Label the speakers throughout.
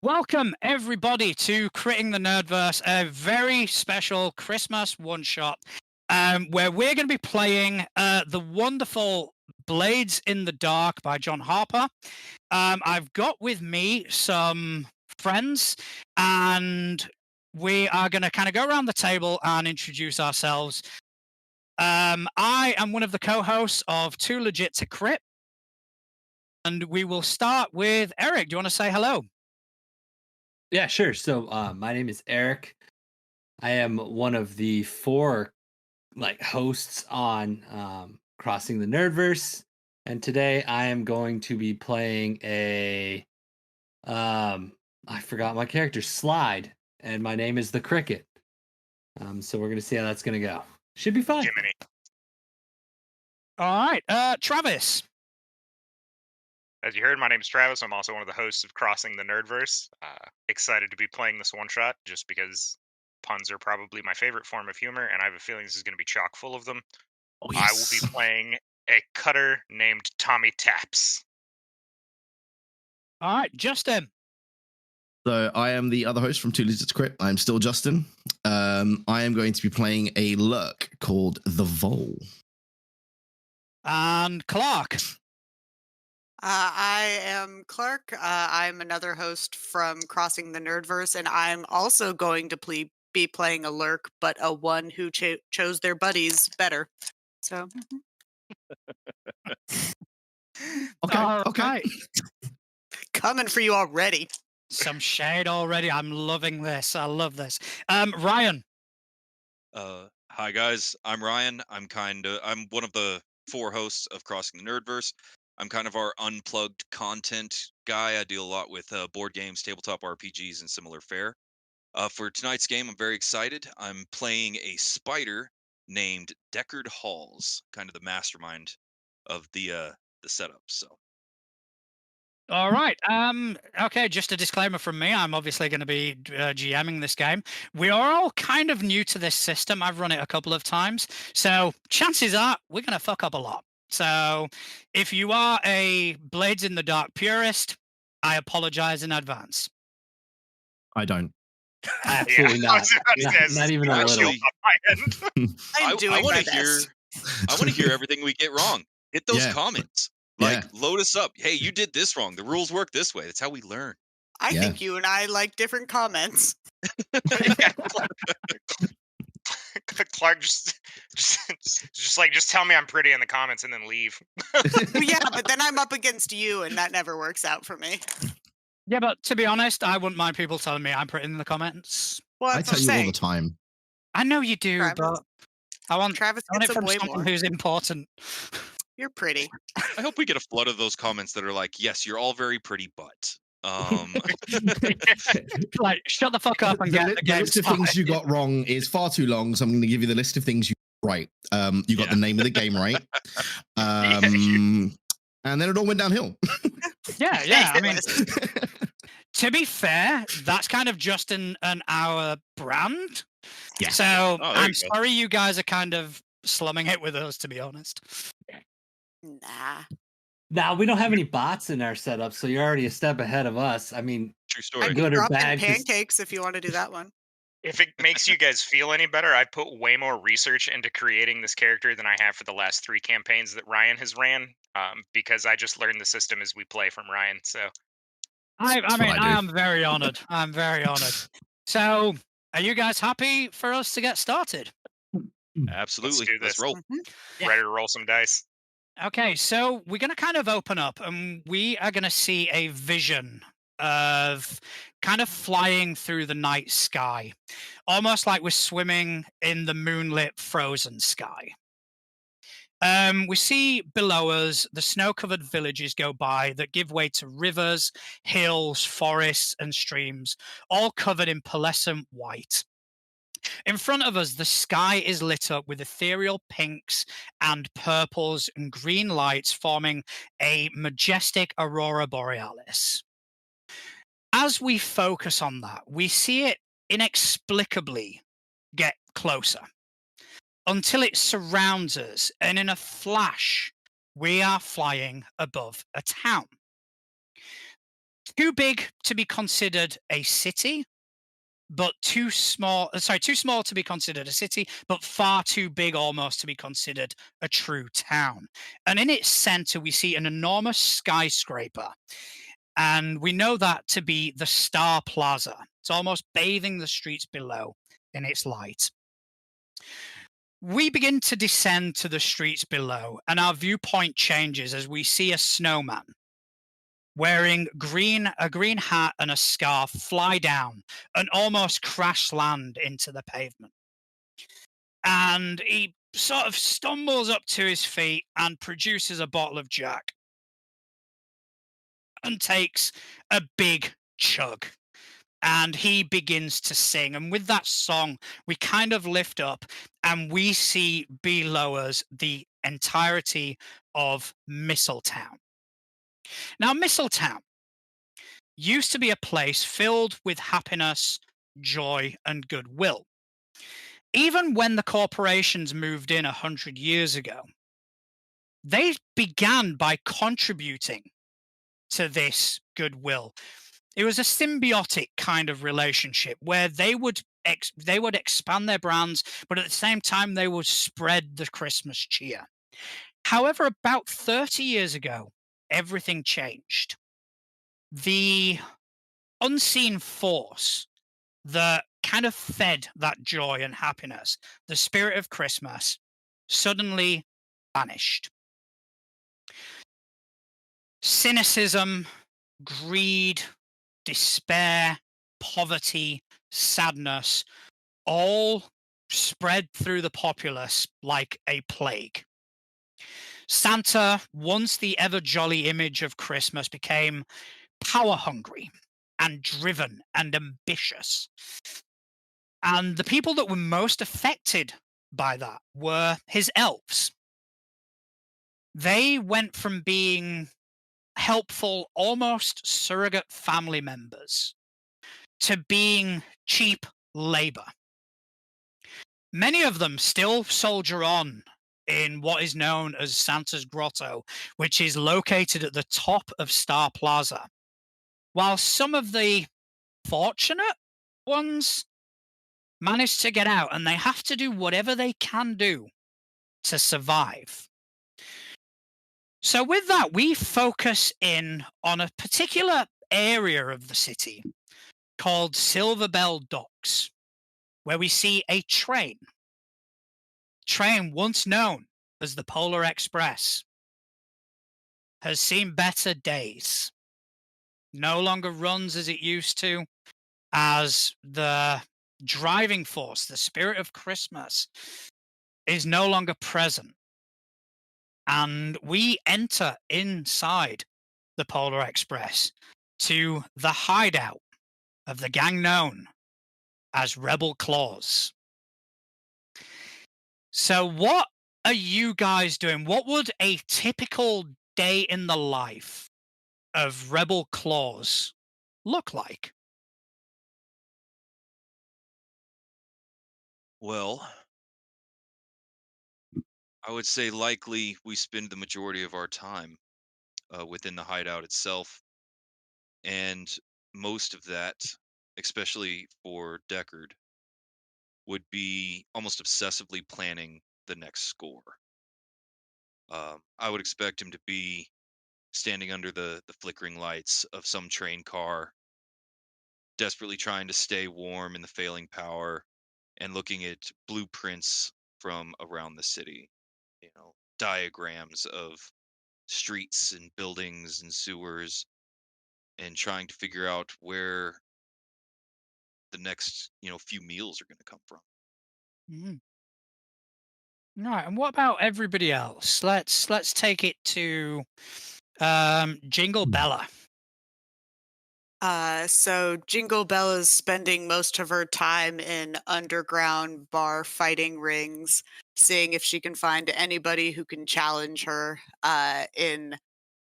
Speaker 1: Welcome, everybody, to Critting the Nerdverse, a very special Christmas one-shot where we're going to be playing the wonderful Blades in the Dark by John Harper. I've got with me some friends, and we are going to kind of go around the table and introduce ourselves. I am one of the co-hosts of Too Legit to Crit, and we will start with Eric. Do you want to say hello?
Speaker 2: Yeah, sure. So, my name is Eric. I am one of the four hosts on Crossing the Nerdverse, and today I am going to be playing a I forgot my character Slide, and my name is the Cricket. So we're gonna see how that's gonna go. Should be fun.
Speaker 3: Jiminy.
Speaker 1: All right, Travis.
Speaker 3: As you heard, my name is Travis. I'm also one of the hosts of Crossing the Nerdverse. Excited to be playing this one shot just because puns are probably my favorite form of humor, and I have a feeling this is going to be chock full of them.
Speaker 2: Oh
Speaker 3: I will be playing a cutter named Tommy Taps.
Speaker 1: All right, Justin.
Speaker 4: So I am the other host from Too Legit to Crit. I'm still Justin. I am going to be playing a lurk called the Vole.
Speaker 1: And Clark.
Speaker 5: I am Clark. I'm another host from Crossing the Nerdverse, and I'm also going to be playing a lurk, but a one who chose their buddies better. So,
Speaker 4: Okay.
Speaker 5: Coming for you already.
Speaker 1: Some shade already. I'm loving this. I love this. Ryan.
Speaker 6: Hi guys, I'm Ryan. I'm one of the four hosts of Crossing the Nerdverse. I'm kind of our unplugged content guy. I deal a lot with board games, tabletop RPGs, and similar fare. For tonight's game, I'm very excited. I'm playing a spider named Deckard Halls, kind of the mastermind of the setup. So.
Speaker 1: All right. Okay, just a disclaimer from me. I'm obviously going to be GMing this game. We are all kind of new to this system. I've run it a couple of times. So chances are we're going to fuck up a lot. So if you are a Blades in the Dark purist, I apologize in advance.
Speaker 4: I don't.
Speaker 2: Absolutely not. Not even a little.
Speaker 5: I
Speaker 6: want to hear everything we get wrong. Hit those comments. Load us up. Hey, you did this wrong. The rules work this way. That's how we learn.
Speaker 5: I think you and I like different comments.
Speaker 3: Clark, just tell me I'm pretty in the comments and then leave.
Speaker 5: Yeah, but then I'm up against you, and that never works out for me.
Speaker 1: Yeah, but to be honest, I wouldn't mind people telling me I'm pretty in the comments.
Speaker 5: Well,
Speaker 4: I tell you all the time.
Speaker 1: I know you do,
Speaker 5: Travis.
Speaker 1: But I want
Speaker 5: Travis
Speaker 1: it
Speaker 5: gets
Speaker 1: from
Speaker 5: way
Speaker 1: someone
Speaker 5: more.
Speaker 1: who's important.
Speaker 5: You're pretty.
Speaker 6: I hope we get a flood of those comments that are like, "Yes, you're all very pretty, but."
Speaker 1: Like, shut the fuck up and get the game
Speaker 4: list of things you got wrong is far too long, so I'm going to give you the list of things you got right. You got the name of the game right, and then it all went downhill.
Speaker 1: Yeah. I mean, to be fair, that's kind of just an our brand.
Speaker 4: Yeah.
Speaker 1: So I'm sorry you guys are kind of slumming it with us, to be honest.
Speaker 5: Nah,
Speaker 2: we don't have any bots in our setup, so you're already a step ahead of us. I mean,
Speaker 6: true story.
Speaker 5: I
Speaker 2: good or
Speaker 5: drop in
Speaker 2: bad.
Speaker 5: pancakes if you want to do that one.
Speaker 3: If it makes you guys feel any better, I put way more research into creating this character than I have for the last 3 campaigns that Ryan has ran, because I just learned the system as we play from Ryan. So,
Speaker 1: I am very honored. I'm very honored. So, are you guys happy for us to get started?
Speaker 6: Absolutely.
Speaker 3: Let's
Speaker 6: roll.
Speaker 5: Mm-hmm.
Speaker 3: Ready to roll some dice.
Speaker 1: Okay, so we're going to kind of open up, and we are going to see a vision of kind of flying through the night sky, almost like we're swimming in the moonlit frozen sky. We see below us the snow-covered villages go by that give way to rivers, hills, forests, and streams, all covered in pearlescent white. In front of us, the sky is lit up with ethereal pinks and purples and green lights, forming a majestic aurora borealis. As we focus on that, we see it inexplicably get closer until it surrounds us, and in a flash, we are flying above a town. too big to be considered a city, but too small. Too small to be considered a city, but far too big almost to be considered a true town. And in its center, we see an enormous skyscraper. And we know that to be the Star Plaza. It's almost bathing the streets below in its light. We begin to descend to the streets below, and our viewpoint changes as we see a snowman wearing a green hat and a scarf fly down and almost crash land into the pavement. And he sort of stumbles up to his feet and produces a bottle of Jack and takes a big chug. And he begins to sing. And with that song, we kind of lift up and we see below us the entirety of Mistletown. Now, Mistletown used to be a place filled with happiness, joy, and goodwill. Even when the corporations moved in 100 years ago, they began by contributing to this goodwill. It was a symbiotic kind of relationship where they would expand their brands, but at the same time they would spread the Christmas cheer. However, about 30 years ago, everything changed. The unseen force that kind of fed that joy and happiness, the spirit of Christmas, suddenly vanished. Cynicism, greed, despair, poverty, sadness, all spread through the populace like a plague. Santa, once the ever jolly image of Christmas, became power hungry and driven and ambitious. And the people that were most affected by that were his elves. They went from being helpful, almost surrogate family members to being cheap labor. Many of them still soldier on in what is known as Santa's Grotto, which is located at the top of Star Plaza, while some of the fortunate ones manage to get out, and they have to do whatever they can do to survive. So with that, we focus in on a particular area of the city called Silver Bell Docks, where we see a train once known as the Polar Express, has seen better days. No longer runs as it used to, as the driving force, the spirit of Christmas, is no longer present. And we enter inside the Polar Express to the hideout of the gang known as Rebel Claws. So what are you guys doing? What would a typical day in the life of Rebel Claws look like?
Speaker 6: Well, I would say likely we spend the majority of our time within the hideout itself, and most of that, especially for Deckard, would be almost obsessively planning the next score. I would expect him to be standing under the flickering lights of some train car, desperately trying to stay warm in the failing power, and looking at blueprints from around the city. Diagrams of streets and buildings and sewers, and trying to figure out where the next few meals are going to come from.
Speaker 1: Mm. Right, and what about everybody else? Let's take it to Jingle Bella.
Speaker 5: So Jingle Bella's spending most of her time in underground bar fighting rings, seeing if she can find anybody who can challenge her in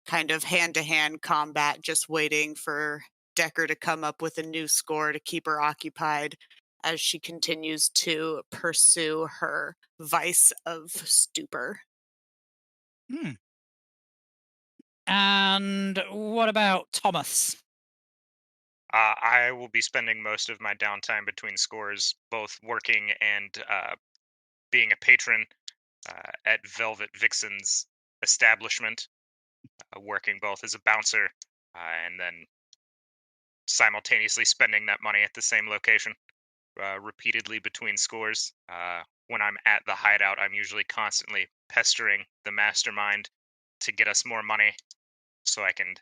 Speaker 5: kind of hand-to-hand combat, just waiting for Decker to come up with a new score to keep her occupied as she continues to pursue her vice of stupor.
Speaker 1: Hmm. And what about Thomas?
Speaker 3: I will be spending most of my downtime between scores, both working and being a patron at Velvet Vixen's establishment, working both as a bouncer and then simultaneously spending that money at the same location repeatedly between scores. When I'm at the hideout, I'm usually constantly pestering the mastermind to get us more money so I can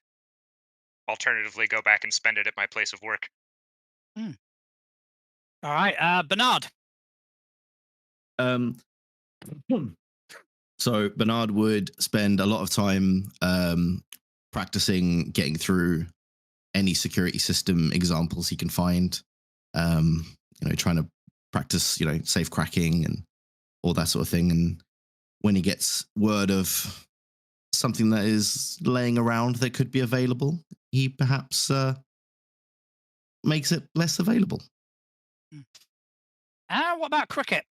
Speaker 3: alternatively go back and spend it at my place of work.
Speaker 1: Hmm. All right, Bernard.
Speaker 4: Um, so Bernard would spend a lot of time practicing getting through any security system examples he can find. Trying to practice, safe cracking and all that sort of thing. And when he gets word of something that is laying around that could be available, he perhaps makes it less available.
Speaker 1: What about cricket?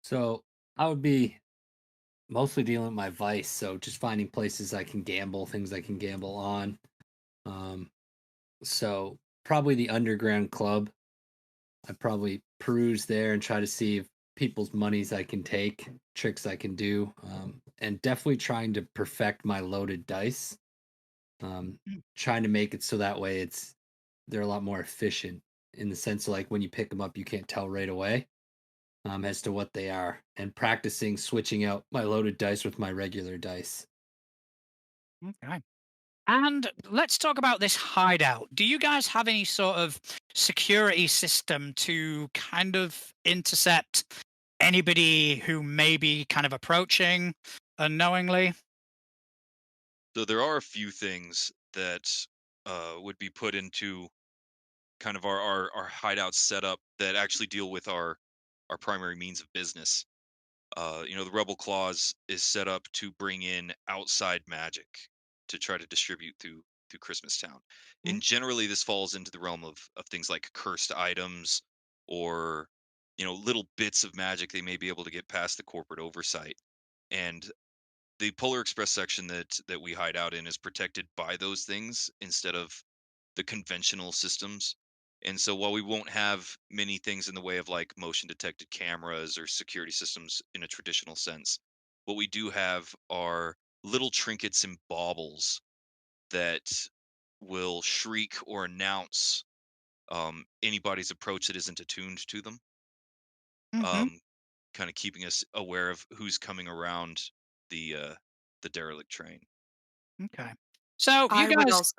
Speaker 2: So I would be mostly dealing with my vice, so just finding places I can gamble, things I can gamble on. So probably the underground club. I probably peruse there and try to see if people's monies I can take, tricks I can do, and definitely trying to perfect my loaded dice. Trying to make it so that way they're a lot more efficient in the sense of like when you pick them up, you can't tell right away as to what they are, and practicing switching out my loaded dice with my regular dice.
Speaker 1: Okay. And let's talk about this hideout. Do you guys have any sort of security system to kind of intercept anybody who may be kind of approaching unknowingly?
Speaker 6: So there are a few things that would be put into kind of our hideout setup that actually deal with our primary means of business. The Rebel Clause is set up to bring in outside magic to try to distribute through Christmas Town.
Speaker 1: Mm.
Speaker 6: And generally, this falls into the realm of things like cursed items or little bits of magic they may be able to get past the corporate oversight. And the Polar Express section that we hide out in is protected by those things instead of the conventional systems. And so while we won't have many things in the way of like motion detected cameras or security systems in a traditional sense, what we do have are little trinkets and baubles that will shriek or announce anybody's approach that isn't attuned to them,
Speaker 1: Mm-hmm.
Speaker 6: um, kind of keeping us aware of who's coming around the uh, the derelict train.
Speaker 1: Okay. So you
Speaker 5: I would
Speaker 1: guys,
Speaker 5: also,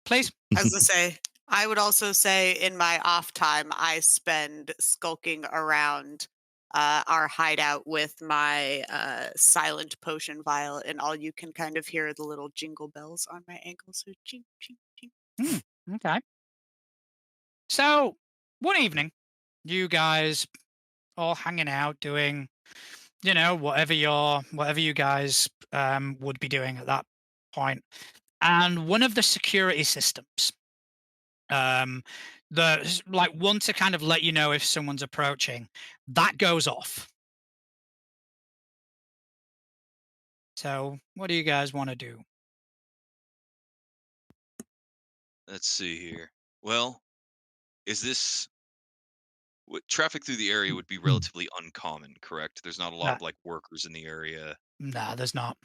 Speaker 1: please.
Speaker 5: as I say, I would also say in my off time, I spend skulking around our hideout with my silent potion vial, and all you can kind of hear the little jingle bells on my ankles. So ching, ching, ching.
Speaker 1: Okay. So one evening, you guys all hanging out doing, whatever you guys would be doing at that point. And one of the security systems, um, like one to kind of let you know if someone's approaching, that goes off. So what do you guys want to do?
Speaker 6: Let's see here. Well, is this traffic through the area would be relatively uncommon, correct? There's not a lot
Speaker 1: Nah,
Speaker 6: of like workers in the area.
Speaker 1: nah, there's not.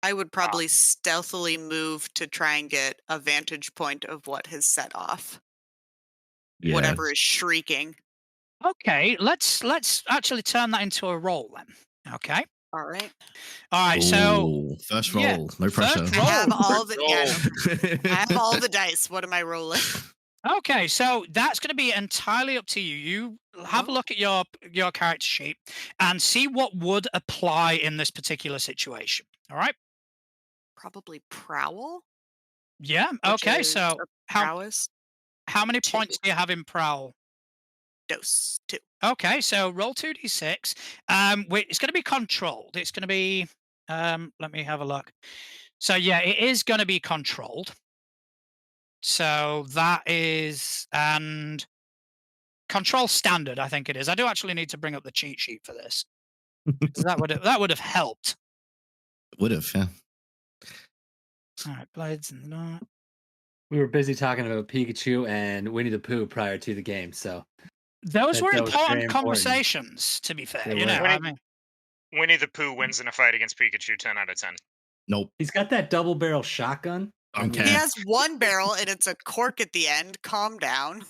Speaker 5: I would probably stealthily move to try and get a vantage point of what has set off
Speaker 4: Yeah.
Speaker 5: whatever is shrieking.
Speaker 1: Okay, let's actually turn that into a roll then. Okay.
Speaker 5: All right.
Speaker 1: All right. So
Speaker 4: Oh, first
Speaker 1: yeah,
Speaker 4: roll. No pressure.
Speaker 1: first
Speaker 5: I have
Speaker 1: roll.
Speaker 5: all the yeah,
Speaker 6: Oh,
Speaker 5: I have all the dice. What am I rolling?
Speaker 1: Okay, so that's going to be entirely up to you. You have a
Speaker 5: Oh,
Speaker 1: look at your character sheet and see what would apply in this particular situation. All right?
Speaker 5: probably prowl,
Speaker 1: Yeah.
Speaker 5: which
Speaker 1: Okay.
Speaker 5: is
Speaker 1: So
Speaker 5: a
Speaker 1: how
Speaker 5: prowess
Speaker 1: how many
Speaker 5: 2.
Speaker 1: points do you have in prowl?
Speaker 5: Dose 2.
Speaker 1: Okay, so roll 2d6. Wait, it's going to be controlled. It's going to be. Let me have a look. So yeah, it is going to be controlled. So that is and control standard. I think it is. I do actually need to bring up the cheat sheet for this. 'Cause that would have helped.
Speaker 4: Would have, yeah.
Speaker 1: All right, blades and that.
Speaker 2: We were busy talking about Pikachu and Winnie the Pooh prior to the game, so
Speaker 1: Those were
Speaker 2: that was very
Speaker 1: important
Speaker 2: important.
Speaker 1: conversations, to be fair.
Speaker 2: They
Speaker 1: You know,
Speaker 2: were.
Speaker 1: I mean,
Speaker 3: Winnie the Pooh wins in a fight against Pikachu 10 out of 10.
Speaker 4: Nope.
Speaker 2: He's got that double barrel shotgun.
Speaker 4: Don't
Speaker 5: He
Speaker 4: care.
Speaker 5: has one barrel and it's a cork at the end. Calm down.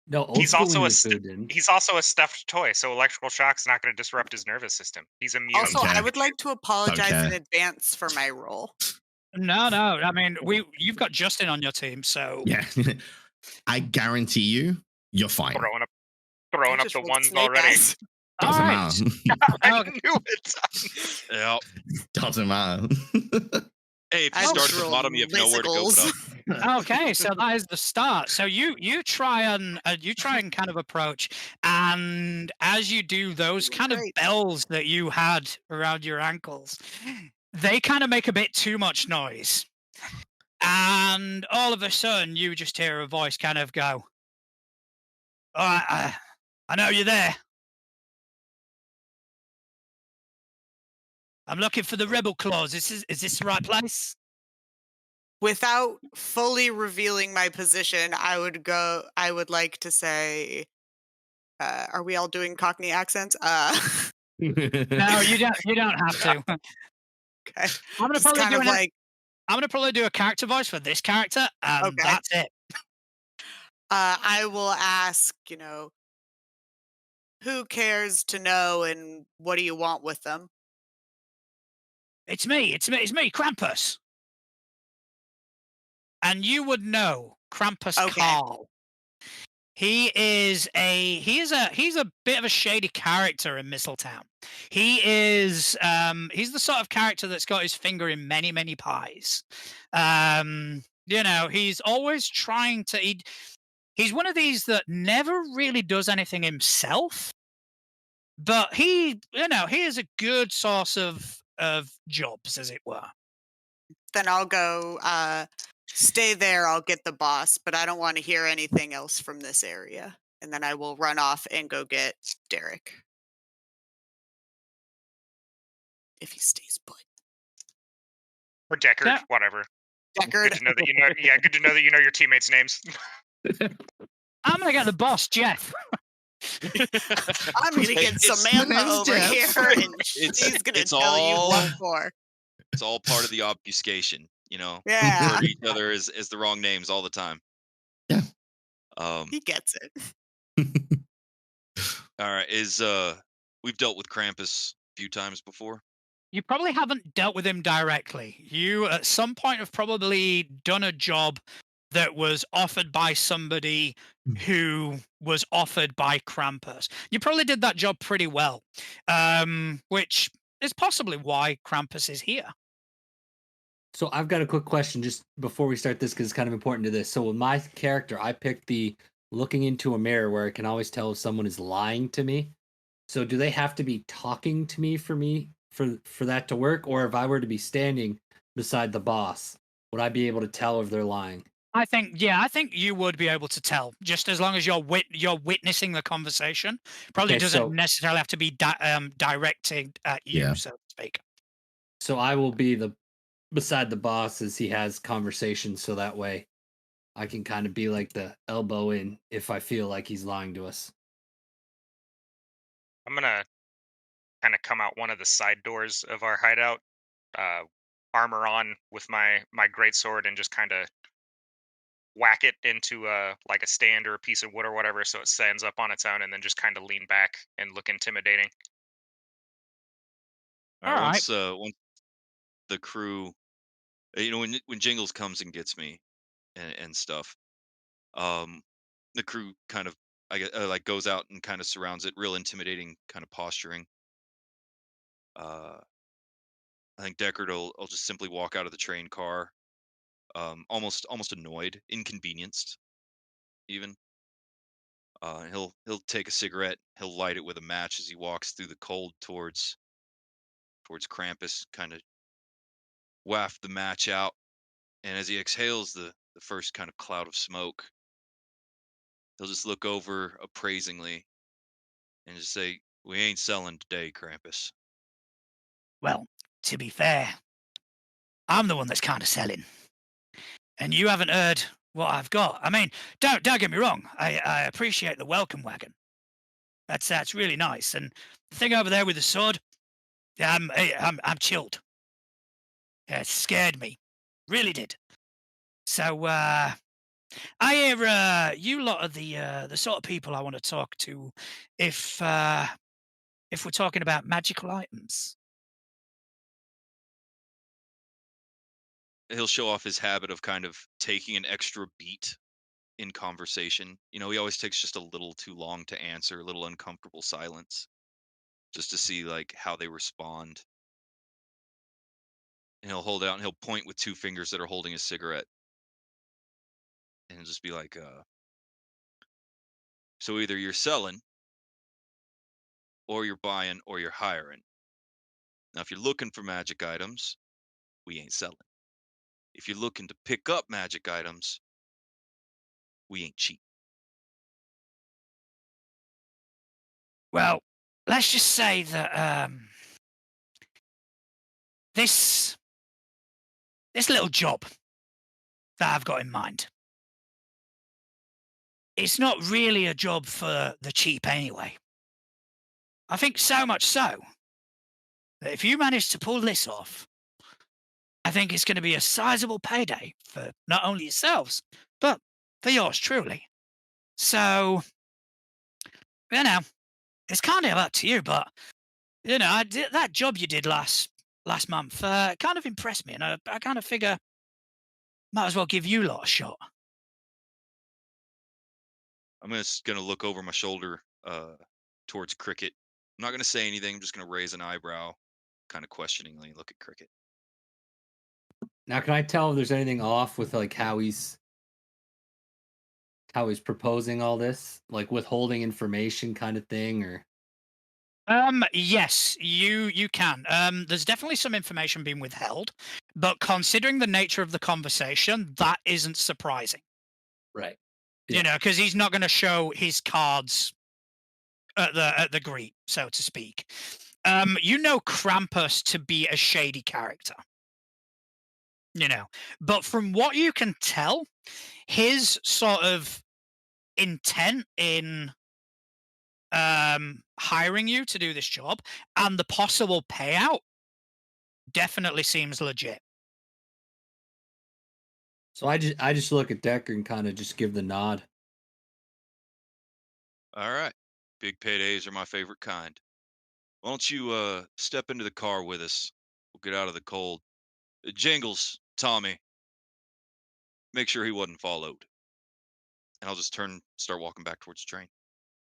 Speaker 2: No, old
Speaker 3: He's
Speaker 2: school
Speaker 3: also
Speaker 2: Winnie
Speaker 3: a
Speaker 2: the Pooh
Speaker 3: st-
Speaker 2: didn't.
Speaker 3: he's also a stuffed toy, so electrical shock's not going to disrupt his nervous system. He's immune.
Speaker 5: Also,
Speaker 4: care.
Speaker 5: I would like to apologize in
Speaker 4: care.
Speaker 5: advance for my role.
Speaker 1: no. I mean, you've got Justin on your team, so
Speaker 4: Yeah. I guarantee you're fine.
Speaker 3: Throwing
Speaker 5: I
Speaker 3: up
Speaker 5: just
Speaker 3: the
Speaker 5: rolled
Speaker 3: ones
Speaker 5: snake
Speaker 3: already.
Speaker 5: eyes.
Speaker 1: all
Speaker 4: Doesn't
Speaker 1: right.
Speaker 4: matter.
Speaker 3: I
Speaker 1: Okay.
Speaker 3: knew it.
Speaker 6: Yeah.
Speaker 4: Doesn't matter.
Speaker 6: Hey, if you
Speaker 5: I
Speaker 6: start
Speaker 5: just
Speaker 6: at the bottom, you have
Speaker 5: rolled
Speaker 6: nowhere to go but up.
Speaker 1: Okay, so that is the start. So you try and kind of approach, and as you do, those kind of
Speaker 5: Great.
Speaker 1: bells that you had around your ankles, they kind of make a bit too much noise, and all of a sudden you just hear a voice kind of go, "Oh, I know you're there. I'm looking for the rebel claws. Is this the right place?"
Speaker 5: Without fully revealing my position, I would like to say, are we all doing Cockney accents?
Speaker 1: No, you don't. You don't have to.
Speaker 5: Okay.
Speaker 1: I'm gonna
Speaker 5: Just
Speaker 1: probably
Speaker 5: kind
Speaker 1: do
Speaker 5: of like,
Speaker 1: I'm gonna probably do a character voice for this character, and
Speaker 5: Okay.
Speaker 1: that's it.
Speaker 5: I will ask, who cares to know and what do you want with them?
Speaker 1: It's me, Krampus. And you would know Krampus
Speaker 5: Okay.
Speaker 1: Carl. He's a bit of a shady character in Mistletown. He's the sort of character that's got his finger in many, many pies. He's always trying to he's one of these that never really does anything himself, but he is a good source of jobs, as it were.
Speaker 5: Then I'll go stay there. I'll get the boss, but I don't want to hear anything else from this area. And then I will run off and go get Derek. If he stays put.
Speaker 3: Or Deckard,
Speaker 1: Yeah.
Speaker 3: whatever. Good
Speaker 5: Deckard.
Speaker 3: to know that you know. Yeah, good to know that you know your teammates' names.
Speaker 1: I'm gonna get the boss, Jeff.
Speaker 5: I'm gonna get
Speaker 6: It's-
Speaker 5: Samantha
Speaker 4: name's
Speaker 5: over
Speaker 4: Jeff.
Speaker 5: here and she's gonna
Speaker 6: it's
Speaker 5: tell you what
Speaker 6: all-
Speaker 5: for.
Speaker 6: It's all part of the obfuscation,
Speaker 5: Yeah,
Speaker 6: refer to each other as the wrong names all the time.
Speaker 4: Yeah.
Speaker 5: he gets it.
Speaker 6: All right. We've dealt with Krampus a few times before.
Speaker 1: You probably haven't dealt with him directly. You, at some point, have probably done a job that was offered by somebody who was offered by Krampus. You probably did that job pretty well, which is possibly why Krampus is here.
Speaker 2: So I've got a quick question just before we start this because it's kind of important to this. So with my character, I picked the looking into a mirror where I can always tell if someone is lying to me. So do they have to be talking to me for that to work, or if I were to be standing beside the boss, would I be able to tell if they're lying?
Speaker 1: I think you would be able to tell, just as long as you're witnessing the conversation. Probably
Speaker 2: Okay,
Speaker 1: doesn't
Speaker 2: so-
Speaker 1: necessarily have to be directed at you,
Speaker 4: Yeah.
Speaker 1: so to speak.
Speaker 2: So I will be beside the boss as he has conversations, so that way I can kind of be like the elbow in if I feel like he's lying to us.
Speaker 3: I'm gonna kind of come out one of the side doors of our hideout, armor on with my greatsword, and just kind of whack it into like a stand or a piece of wood or whatever, so it stands up on its own, and then just kind of lean back and look intimidating.
Speaker 6: All right.
Speaker 1: All
Speaker 6: Once the crew, when Jingles comes and gets me and stuff, the crew kind of like goes out and kind of surrounds it, real intimidating kind of posturing. I think Deckard will just simply walk out of the train car, almost annoyed, inconvenienced, even. He'll take a cigarette, he'll light it with a match as he walks through the cold towards Krampus, kind of waft the match out, and as he exhales the first kind of cloud of smoke, he'll just look over appraisingly and just say, "We ain't selling today, Krampus."
Speaker 1: Well, to be fair, I'm the one that's kind of selling. And you haven't heard what I've got. I mean, don't get me wrong. I appreciate the welcome wagon. That's really nice. And the thing over there with the sword, I'm chilled. Yeah, it scared me, really did. So I hear you lot are the sort of people I want to talk to if we're talking about magical items.
Speaker 6: He'll show off his habit of kind of taking an extra beat in conversation. You know, he always takes just a little too long to answer, a little uncomfortable silence, just to see like how they respond. And he'll hold out and he'll point with two fingers that are holding a cigarette, and he'll just be like, "So either you're selling, or you're buying, or you're hiring. Now, if you're looking for magic items, we ain't selling. If you're looking to pick up magic items, we ain't cheap."
Speaker 1: Well, let's just say that this little job that I've got in mind, it's not really a job for the cheap anyway. I think so much so that if you manage to pull this off, I think it's going to be a sizable payday for not only yourselves, but for yours truly. So, you know, it's kind of up to you, but that job you did last month kind of impressed me, and I kind of figure might as well give you lot a shot.
Speaker 6: I'm just gonna look over my shoulder towards Cricket. I'm not gonna say anything. I'm just gonna raise an eyebrow, kind of questioningly look at Cricket.
Speaker 2: Now, can I tell if there's anything off with like how he's proposing all this, like withholding information kind of thing, or
Speaker 1: Yes, you can. There's definitely some information being withheld, but considering the nature of the conversation, that isn't surprising.
Speaker 2: right?
Speaker 1: You know, because he's not going to show his cards at the greet, so to speak. You know Krampus to be a shady character. You know, but from what you can tell, his sort of intent in hiring you to do this job and the possible payout definitely seems legit.
Speaker 2: So I just look at Decker and kind of just give the nod.
Speaker 6: All right, big paydays are my favorite kind. Why don't you step into the car with us? We'll get out of the cold. Jingles, Tommy, make sure he wasn't followed. And I'll just start walking back towards the train.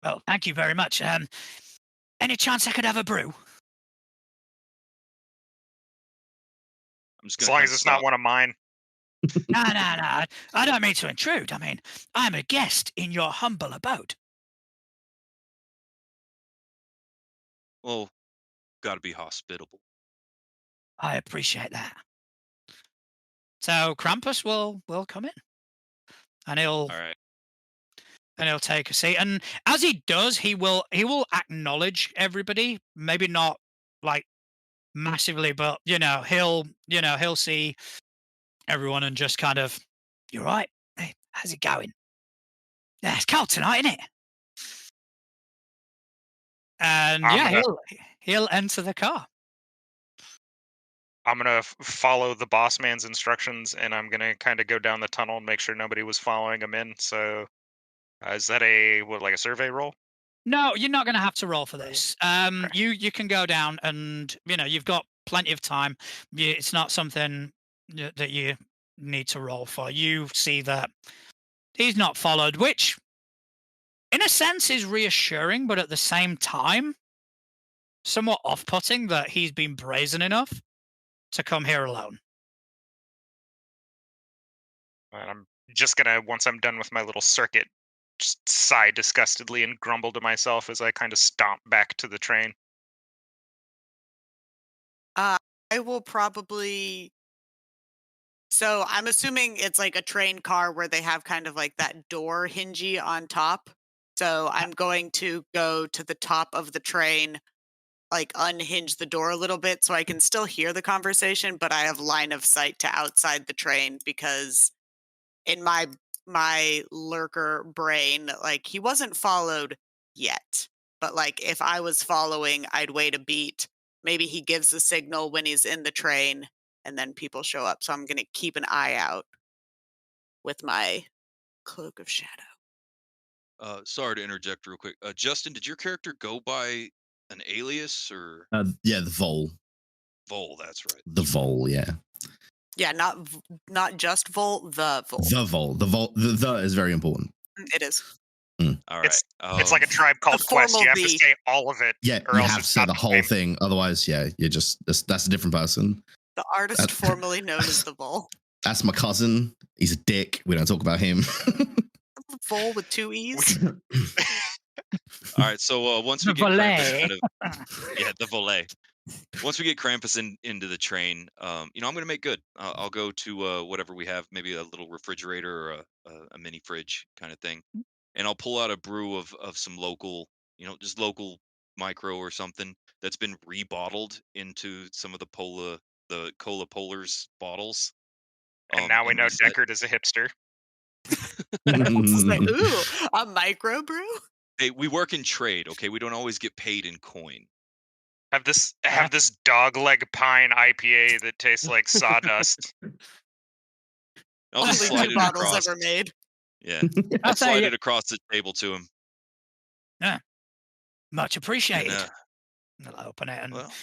Speaker 1: Well, thank you very much. Any chance I could have a brew?
Speaker 6: I'm just
Speaker 3: As
Speaker 6: gonna
Speaker 3: long
Speaker 6: kind
Speaker 3: as
Speaker 6: of
Speaker 3: it's not
Speaker 6: stop.
Speaker 3: one of mine.
Speaker 1: No. I don't mean to intrude. I mean, I'm a guest in your humble abode.
Speaker 6: Well, gotta be hospitable.
Speaker 1: I appreciate that. So Krampus will come in, and
Speaker 6: All right.
Speaker 1: he'll take a seat. And as he does, he will acknowledge everybody. Maybe not like massively, but he'll see everyone and just kind of, "You're right. Hey, how's it going? Yeah, it's cold tonight, isn't it?" And
Speaker 3: I'm
Speaker 1: yeah,
Speaker 3: gonna
Speaker 1: he'll enter the car.
Speaker 3: follow the boss man's instructions, and I'm gonna kind of go down the tunnel and make sure nobody was following him in. So, is that like a survey roll?
Speaker 1: No, you're not going to have to roll for this. You can go down, and you've got plenty of time. It's not something that you need to roll for. You see that he's not followed, which, in a sense, is reassuring, but at the same time, somewhat off-putting that he's been brazen enough to come here alone.
Speaker 3: And I'm just gonna, once I'm done with my little circuit, just sigh disgustedly and grumble to myself as I kind of stomp back to the train.
Speaker 5: I will probably. So I'm assuming it's like a train car where they have kind of like that door hingy on top. So I'm going to go to the top of the train, like unhinge the door a little bit so I can still hear the conversation, but I have line of sight to outside the train because in my my lurker brain, like, he wasn't followed yet. But, like, if I was following, I'd wait a beat. Maybe he gives a signal when he's in the train, and then people show up. So I'm gonna keep an eye out with my cloak of shadow.
Speaker 6: Sorry to interject real quick. Justin, did your character go by an alias or
Speaker 4: Yeah, the Vol.
Speaker 6: Vol? That's right.
Speaker 4: The Vol, yeah.
Speaker 5: Yeah, not just Volt, the Volt.
Speaker 4: The Vol. The Vol. The is very important.
Speaker 5: It is.
Speaker 6: All right.
Speaker 3: It's like a Tribe Called Quest.
Speaker 5: formal
Speaker 3: You have to
Speaker 5: B.
Speaker 3: say all of it,
Speaker 4: Yeah,
Speaker 3: or
Speaker 4: you
Speaker 3: else
Speaker 4: have to
Speaker 3: it's
Speaker 4: say
Speaker 3: not
Speaker 4: the
Speaker 3: the
Speaker 4: whole
Speaker 3: same.
Speaker 4: thing. Otherwise, yeah, you're just that's a different person.
Speaker 5: The artist formerly known as the Vol.
Speaker 4: That's my cousin. He's a dick. We don't talk about him.
Speaker 5: Vol with 2 E's.
Speaker 6: All right. So once we
Speaker 1: The
Speaker 6: get Krampus
Speaker 1: valet.
Speaker 6: kind of, yeah, the valet. Once we get Krampus into the train, I'm gonna make good. I'll go to whatever we have, maybe a little refrigerator or a mini fridge kind of thing, and I'll pull out a brew of some local, just local micro or something that's been rebottled into some of the Cola Polars bottles.
Speaker 3: And now we
Speaker 6: and
Speaker 3: know
Speaker 6: reset.
Speaker 3: Deckard is a hipster.
Speaker 5: It's like, ooh, a microbrew?
Speaker 6: Hey, we work in trade, okay? We don't always get paid in coin.
Speaker 3: Have this dog leg pine IPA that tastes like sawdust.
Speaker 6: I'll just
Speaker 5: Only
Speaker 6: slide
Speaker 5: 2
Speaker 6: it
Speaker 5: bottles
Speaker 6: across.
Speaker 5: ever made.
Speaker 6: Yeah, I'll
Speaker 1: say
Speaker 6: slide
Speaker 1: you-
Speaker 6: it across the table to him.
Speaker 1: Much appreciated.
Speaker 6: And,
Speaker 1: I'll open it and
Speaker 6: well,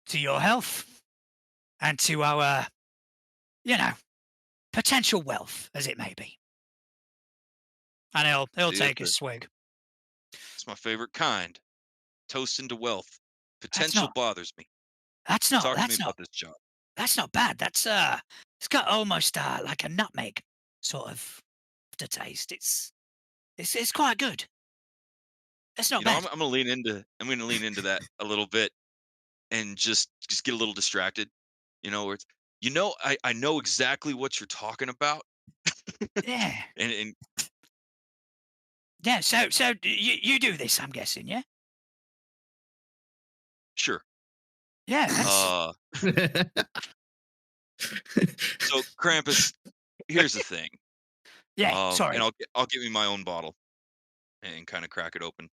Speaker 1: to your health and to our, potential wealth, as it may be. And he'll
Speaker 6: See,
Speaker 1: take a
Speaker 6: it's
Speaker 1: swig.
Speaker 6: it's my favorite kind. Toasting to wealth. Potential
Speaker 1: not-
Speaker 6: bothers me.
Speaker 1: That's
Speaker 6: Talk
Speaker 1: not
Speaker 6: to me
Speaker 1: that's
Speaker 6: about
Speaker 1: not
Speaker 6: this job.
Speaker 1: that's not bad. That's it's got almost like a nutmeg sort of taste. It's quite good. It's not bad.
Speaker 6: I'm gonna lean into that a little bit and just get a little distracted. Where it's, I know exactly what you're talking about.
Speaker 1: Yeah.
Speaker 6: And
Speaker 1: Yeah, so you do this, I'm guessing, yeah?
Speaker 6: sure.
Speaker 1: Yeah, that's
Speaker 6: So Krampus, here's the thing.
Speaker 1: yeah, sorry.
Speaker 6: And I'll get me my own bottle and kind of crack it open.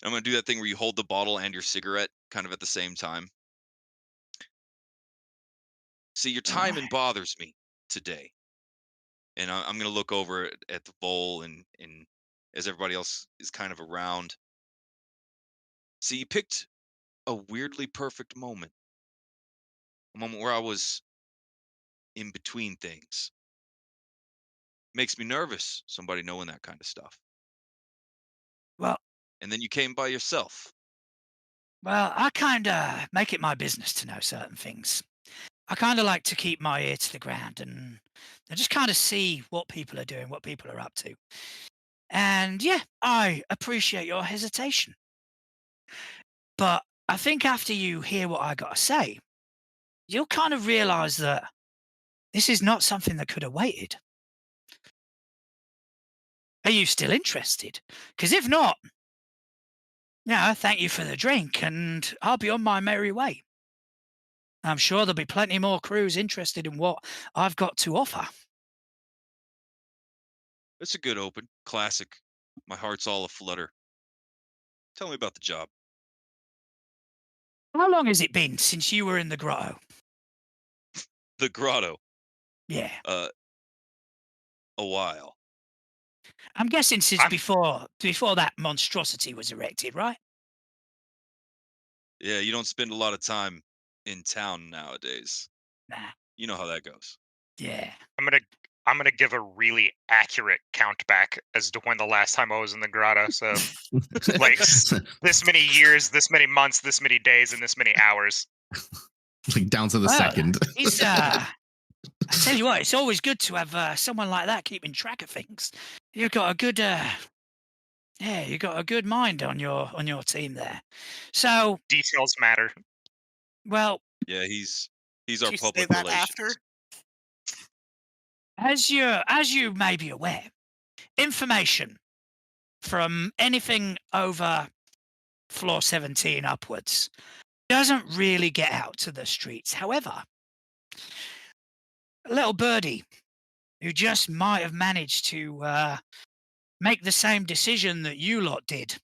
Speaker 6: I'm gonna do that thing where you hold the bottle and your cigarette kind of at the same time. See, your timing
Speaker 1: Alright.
Speaker 6: bothers me today, and I'm gonna look over at the bowl and as everybody else is kind of around. See, you picked a weirdly perfect moment, a moment where I was in between things. Makes me nervous. Somebody knowing that kind of stuff,
Speaker 1: Well,
Speaker 6: and then you came by yourself.
Speaker 1: I kinda make it my business to know certain things. I kinda like to keep my ear to the ground and just kinda see what people are doing, what people are up to. And yeah, I appreciate your hesitation. But I think after you hear what I gotta say, you'll kind of realize that this is not something that could have waited. Are you still interested? Because if not, thank you for the drink, and I'll be on my merry way. I'm sure there'll be plenty more crews interested in what I've got to offer.
Speaker 6: It's a good open, classic. My heart's all aflutter. Tell me about the job.
Speaker 1: How long has it been since you were in the grotto?
Speaker 6: The grotto.
Speaker 1: Yeah.
Speaker 6: Uh, a while.
Speaker 1: I'm guessing since
Speaker 3: I'm-
Speaker 1: before that monstrosity was erected, right?
Speaker 6: Yeah, you don't spend a lot of time in town nowadays.
Speaker 1: Nah.
Speaker 6: You know how that goes.
Speaker 1: Yeah.
Speaker 3: I'm gonna give a really accurate count back as to when the last time I was in the grotto. So like this many years, this many months, this many days, and this many hours.
Speaker 4: like down to the
Speaker 1: Well,
Speaker 4: second.
Speaker 1: It's I tell you what, it's always good to have someone like that keeping track of things. You've got a good you got a good mind on your team there. So,
Speaker 3: Details matter.
Speaker 1: well,
Speaker 6: Yeah, he's
Speaker 5: Did
Speaker 6: our
Speaker 5: you say
Speaker 6: public
Speaker 5: that
Speaker 6: relations.
Speaker 5: after?
Speaker 1: as you may be aware, information from anything over floor 17 upwards doesn't really get out to the streets. However, a little birdie who just might have managed to make the same decision that you lot did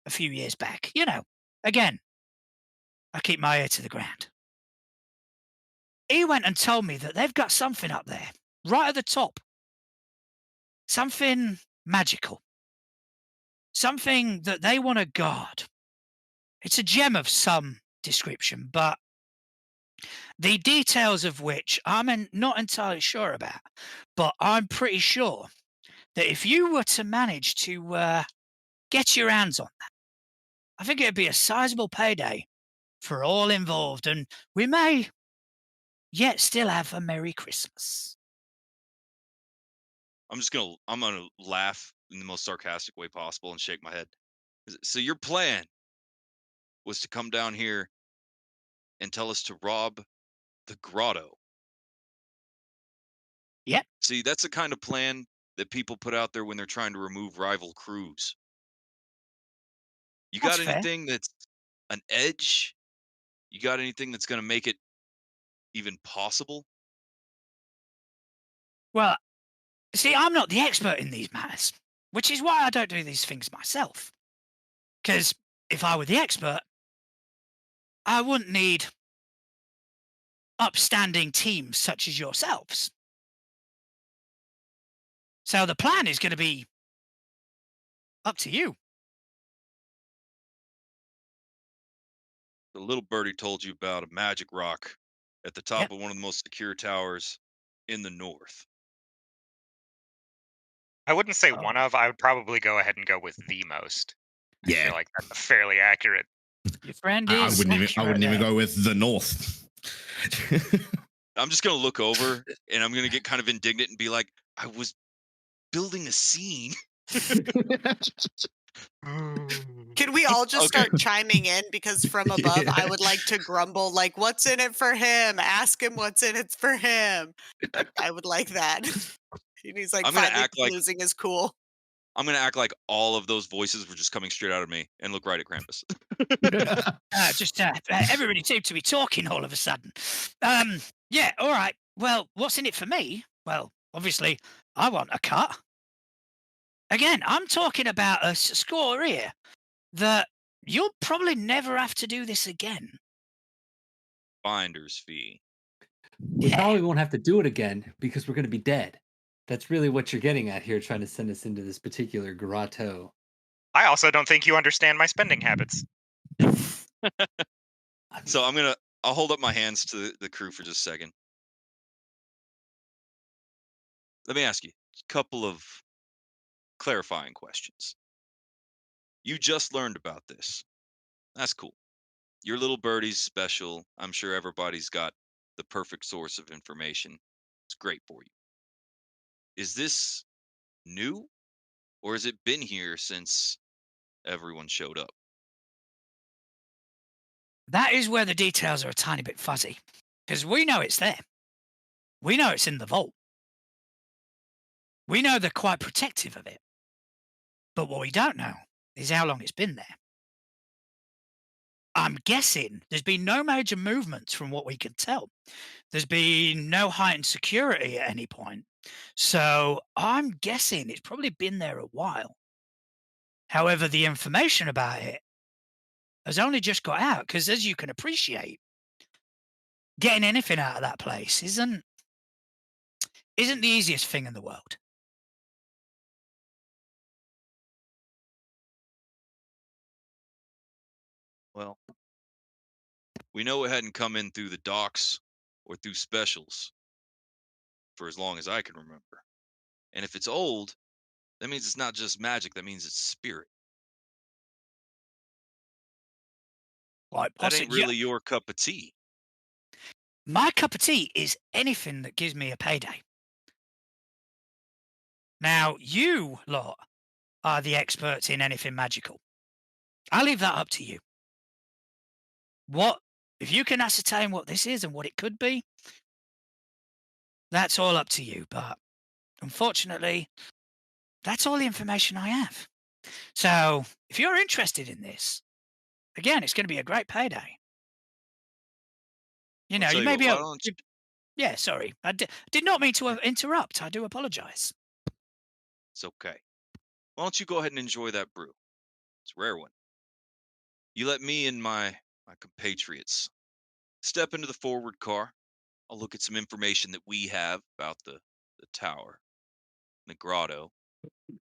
Speaker 1: a few years back. Again, I keep my ear to the ground. He went and told me that they've got something up there, right at the top. Something magical. Something that they want to guard. It's a gem of some description, but the details of which I'm not entirely sure about. But I'm pretty sure that if you were to manage to get your hands on that, I think it'd be a sizable payday for all involved, and we may yet still have a Merry Christmas.
Speaker 6: I'm gonna laugh in the most sarcastic way possible and shake my head. So your plan was to come down here and tell us to rob the grotto.
Speaker 1: Yep.
Speaker 6: See, that's the kind of plan that people put out there when they're trying to remove rival crews. You
Speaker 1: That's
Speaker 6: got
Speaker 1: fair.
Speaker 6: anything that's an edge? You got anything that's going to make it even possible?
Speaker 1: Well, see, I'm not the expert in these matters, which is why I don't do these things myself. Because if I were the expert, I wouldn't need upstanding teams such as yourselves. So the plan is going to be up to you.
Speaker 6: The little birdie told you about a magic rock at the top
Speaker 1: Yep.
Speaker 6: of one of the most secure towers in the north.
Speaker 3: I wouldn't say
Speaker 1: Oh.
Speaker 3: one of. I would probably go ahead and go with the most. I
Speaker 4: Yeah.
Speaker 3: feel like that's fairly accurate.
Speaker 1: Your friend
Speaker 4: I
Speaker 1: is.
Speaker 4: wouldn't
Speaker 1: accurate
Speaker 4: even
Speaker 1: there.
Speaker 4: go with the North.
Speaker 6: I'm just going to look over and I'm going to get kind of indignant and be like, I was building a scene.
Speaker 5: Can we all just
Speaker 6: Okay.
Speaker 5: start chiming in? Because from above, I would like to grumble, like, what's in it for him? Ask him what's in it for him. I would like that. And he's like,
Speaker 6: I'm gonna
Speaker 5: finally
Speaker 6: act like
Speaker 5: losing is cool.
Speaker 6: I'm gonna act like all of those voices were just coming straight out of me and look right at Krampus.
Speaker 1: Everybody seemed to be talking all of a sudden. Yeah, all right. Well, what's in it for me? Well, obviously, I want a cut. Again, I'm talking about a score here that you'll probably never have to do this again.
Speaker 6: Finder's fee.
Speaker 2: We
Speaker 1: Yeah.
Speaker 2: probably won't have to do it again because we're going to be dead. That's really what you're getting at here, trying to send us into this particular grotto.
Speaker 3: I also don't think you understand my spending habits.
Speaker 6: So I'll hold up my hands to the crew for just a second. Let me ask you a couple of clarifying questions. You just learned about this. That's cool. Your little birdie's special. I'm sure everybody's got the perfect source of information. It's great for you. Is this new or has it been here since everyone showed up?
Speaker 1: That is where the details are a tiny bit fuzzy. Because we know it's there. We know it's in the vault. We know they're quite protective of it. But what we don't know is how long it's been there. I'm guessing there's been no major movements from what we can tell. There's been no heightened security at any point. So I'm guessing it's probably been there a while. However, the information about it has only just got out because, as you can appreciate, getting anything out of that place isn't the easiest thing in the world.
Speaker 6: Well, we know it hadn't come in through the docks or through specials for as long as I can remember. And if it's old, that means it's not just magic, that means it's spirit.
Speaker 1: Like
Speaker 6: That ain't really your cup of tea.
Speaker 1: My cup of tea is anything that gives me a payday. Now, you lot are the experts in anything magical. I'll leave that up to you. If you can ascertain what this is and what it could be, that's all up to you. But unfortunately, that's all the information I have. So if you're interested in this, again, it's going to be a great payday. You know,
Speaker 6: I'll tell
Speaker 1: you
Speaker 6: you
Speaker 1: may
Speaker 6: what,
Speaker 1: be
Speaker 6: why
Speaker 1: able.
Speaker 6: don't you
Speaker 1: Yeah, sorry. I did not mean to interrupt. I do apologize.
Speaker 6: It's okay. Why don't you go ahead and enjoy that brew? It's a rare one. You let me and my compatriots step into the forward car. I'll look at some information that we have about the tower, the grotto,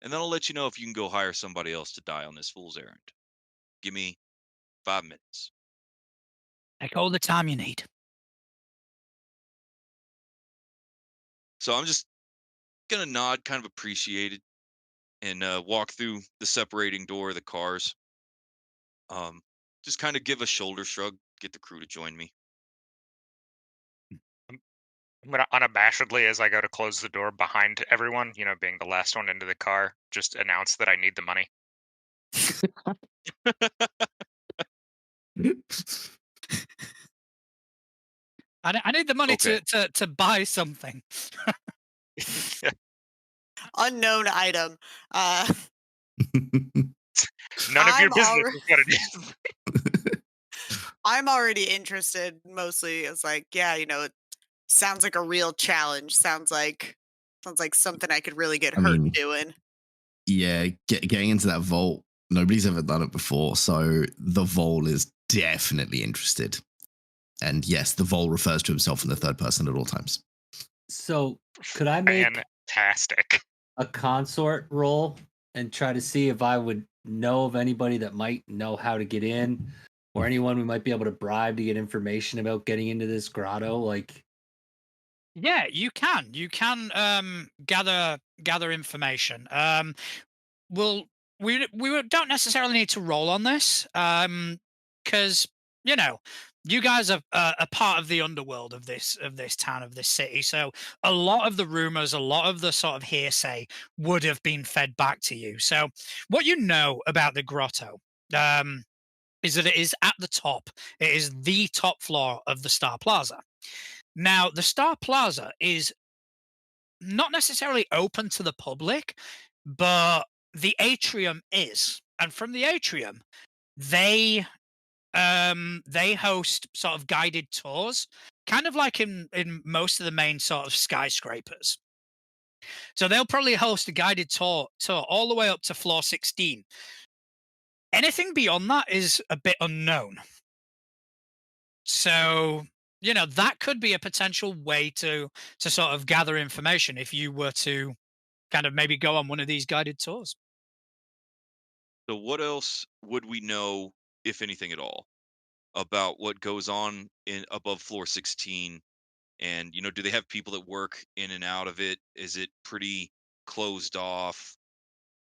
Speaker 6: and then I'll let you know if you can go hire somebody else to die on this fool's errand. Give me 5 minutes.
Speaker 1: Take all the time you need.
Speaker 6: So I'm just gonna nod, kind of appreciate it, and walk through the separating door of the cars. Um, just kind of give a shoulder shrug, get the crew to join me.
Speaker 3: I'm, I'm gonna unabashedly, as I go to close the door behind everyone, being the last one into the car, just announce that I need the money.
Speaker 1: I need the money
Speaker 6: Okay.
Speaker 1: to buy something.
Speaker 5: Unknown item. Uh,
Speaker 3: None of your
Speaker 5: I'm
Speaker 3: business
Speaker 5: already
Speaker 3: is what it is.
Speaker 5: I'm already interested. Mostly, it's like, yeah, it sounds like a real challenge. Sounds like something I could really get
Speaker 4: I
Speaker 5: hurt
Speaker 4: mean,
Speaker 5: doing.
Speaker 4: yeah, getting into that vault, nobody's ever done it before. So the Vol is definitely interested. And yes, the Vol refers to himself in the third person at all times.
Speaker 2: So could I make
Speaker 3: Fantastic.
Speaker 2: a consort roll and try to see if I would know of anybody that might know how to get in, or anyone we might be able to bribe to get information about getting into this grotto? Like,
Speaker 1: Yeah, you can. You can gather information. Well, don't necessarily need to roll on this, because you know you guys are a part of the underworld of this town, of this city. So a lot of the rumors, a lot of the sort of hearsay would have been fed back to you. So what you know about the grotto, is that it is at the top. It is the top floor of the Star Plaza. Now, the Star Plaza is not necessarily open to the public, but the atrium is. And from the atrium, they they host sort of guided tours, kind of like in most of the main sort of skyscrapers. So they'll probably host a guided tour all the way up to floor 16. Anything beyond that is a bit unknown. So, that could be a potential way to sort of gather information if you were to kind of maybe go on one of these guided tours.
Speaker 6: So what else would we know, if anything at all, about what goes on in above floor 16? And do they have people that work in and out of it? Is it pretty closed off?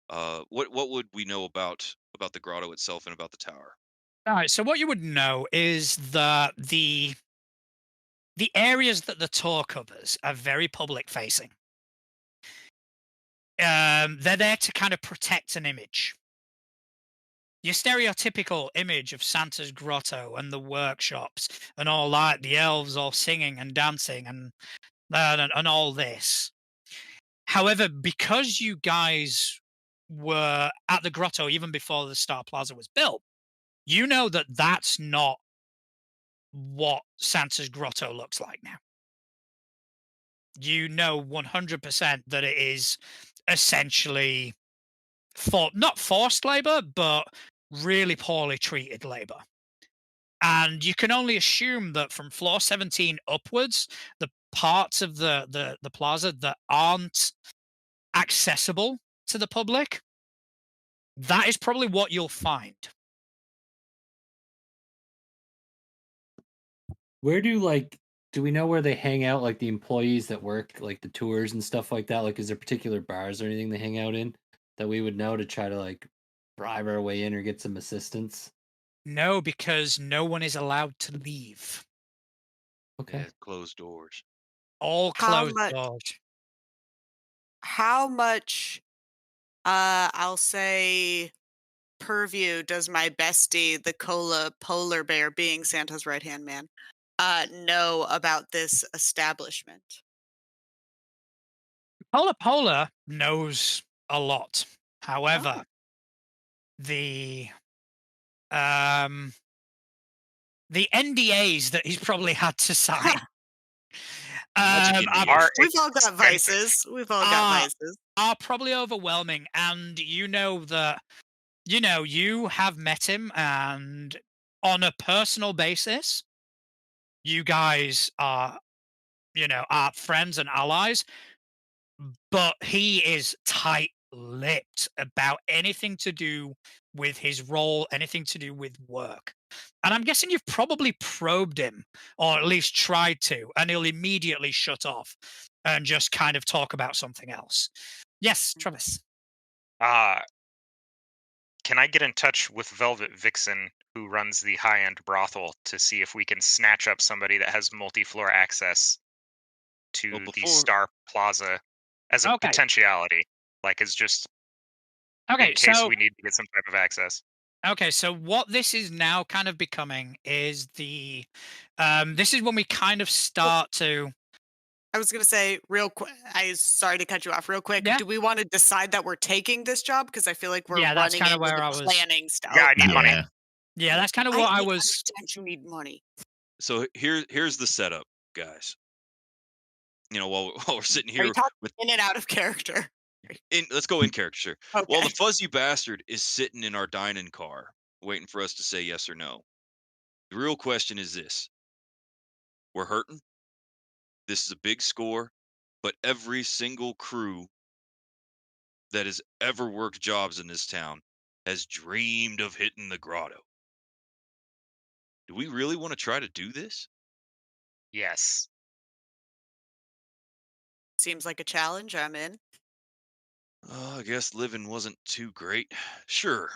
Speaker 6: What would we know about the grotto itself and about the tower?
Speaker 1: All right. So what you would know is that the areas that the tour covers are very public facing. They're there to kind of protect an image. Your stereotypical image of Santa's grotto and the workshops and all that, the elves all singing and dancing and all this. However, because you guys were at the grotto even before the Star Plaza was built, you know that that's not what Santa's grotto looks like now. You know 100% that it is essentially not forced labor, but really poorly treated labor. And you can only assume that from floor 17 upwards, the parts of the plaza that aren't accessible to the public, that is probably what you'll find.
Speaker 2: where do we know where they hang out? Like the employees that work, like the tours and stuff like that. Like, is there particular bars or anything they hang out in that we would know to try to like bribe our way in or get some assistance?
Speaker 1: No, because no one is allowed to leave.
Speaker 2: Okay.
Speaker 6: Yeah, closed doors.
Speaker 1: All
Speaker 5: How
Speaker 1: closed
Speaker 5: much?
Speaker 1: doors.
Speaker 5: How much? I'll say purview does my bestie, the Cola polar bear, being Santa's right hand man, know about this establishment?
Speaker 1: Pola knows a lot.
Speaker 5: Oh,
Speaker 1: However, the um the NDAs that he's probably had to sign
Speaker 6: Magic
Speaker 1: Um,
Speaker 6: into
Speaker 1: are,
Speaker 6: here.
Speaker 3: Are
Speaker 5: We've all got
Speaker 3: expensive.
Speaker 5: vices. We've all got
Speaker 1: Ah.
Speaker 5: vices.
Speaker 1: are probably overwhelming, and that you have met him, and on a personal basis, you guys are friends and allies, but he is tight-lipped about anything to do with his role, anything to do with work. And I'm guessing you've probably probed him, or at least tried to, and he'll immediately shut off and just kind of talk about something else. Yes, Travis.
Speaker 3: Uh, can I get in touch with Velvet Vixen, who runs the high-end brothel, to see if we can snatch up somebody that has multi-floor access
Speaker 6: Well,
Speaker 3: to the
Speaker 6: before
Speaker 3: Star Plaza as a
Speaker 1: Okay.
Speaker 3: potentiality, like as just in
Speaker 1: Okay,
Speaker 3: case
Speaker 1: so
Speaker 3: we need to get some type of access?
Speaker 1: so what this is now kind of becoming is this is when we kind of start to.
Speaker 5: I was going to say real quick. Sorry to cut you off real quick.
Speaker 1: Yeah.
Speaker 5: Do we want to decide that we're taking this job? Because I feel like we're
Speaker 1: Yeah, that's
Speaker 5: running
Speaker 1: kinda
Speaker 5: into
Speaker 1: where
Speaker 5: the
Speaker 1: I was.
Speaker 5: planning stuff.
Speaker 3: Yeah, I need money.
Speaker 4: Yeah.
Speaker 1: Yeah, that's kind of
Speaker 5: I
Speaker 1: what I was.
Speaker 5: understand you need money.
Speaker 6: so here's the setup, guys. While we're sitting
Speaker 5: Are you
Speaker 6: here
Speaker 5: talking
Speaker 6: with
Speaker 5: in and out of character?
Speaker 6: let's go in character. Sure. While
Speaker 5: Okay.
Speaker 6: the fuzzy bastard is sitting in our dining car, waiting for us to say yes or no. The real question is this: we're hurting. This is a big score, but every single crew that has ever worked jobs in this town has dreamed of hitting the grotto. Do we really want to try to do this?
Speaker 3: Yes.
Speaker 5: Seems like a challenge. I'm in.
Speaker 6: Oh, I guess living wasn't too great. Sure.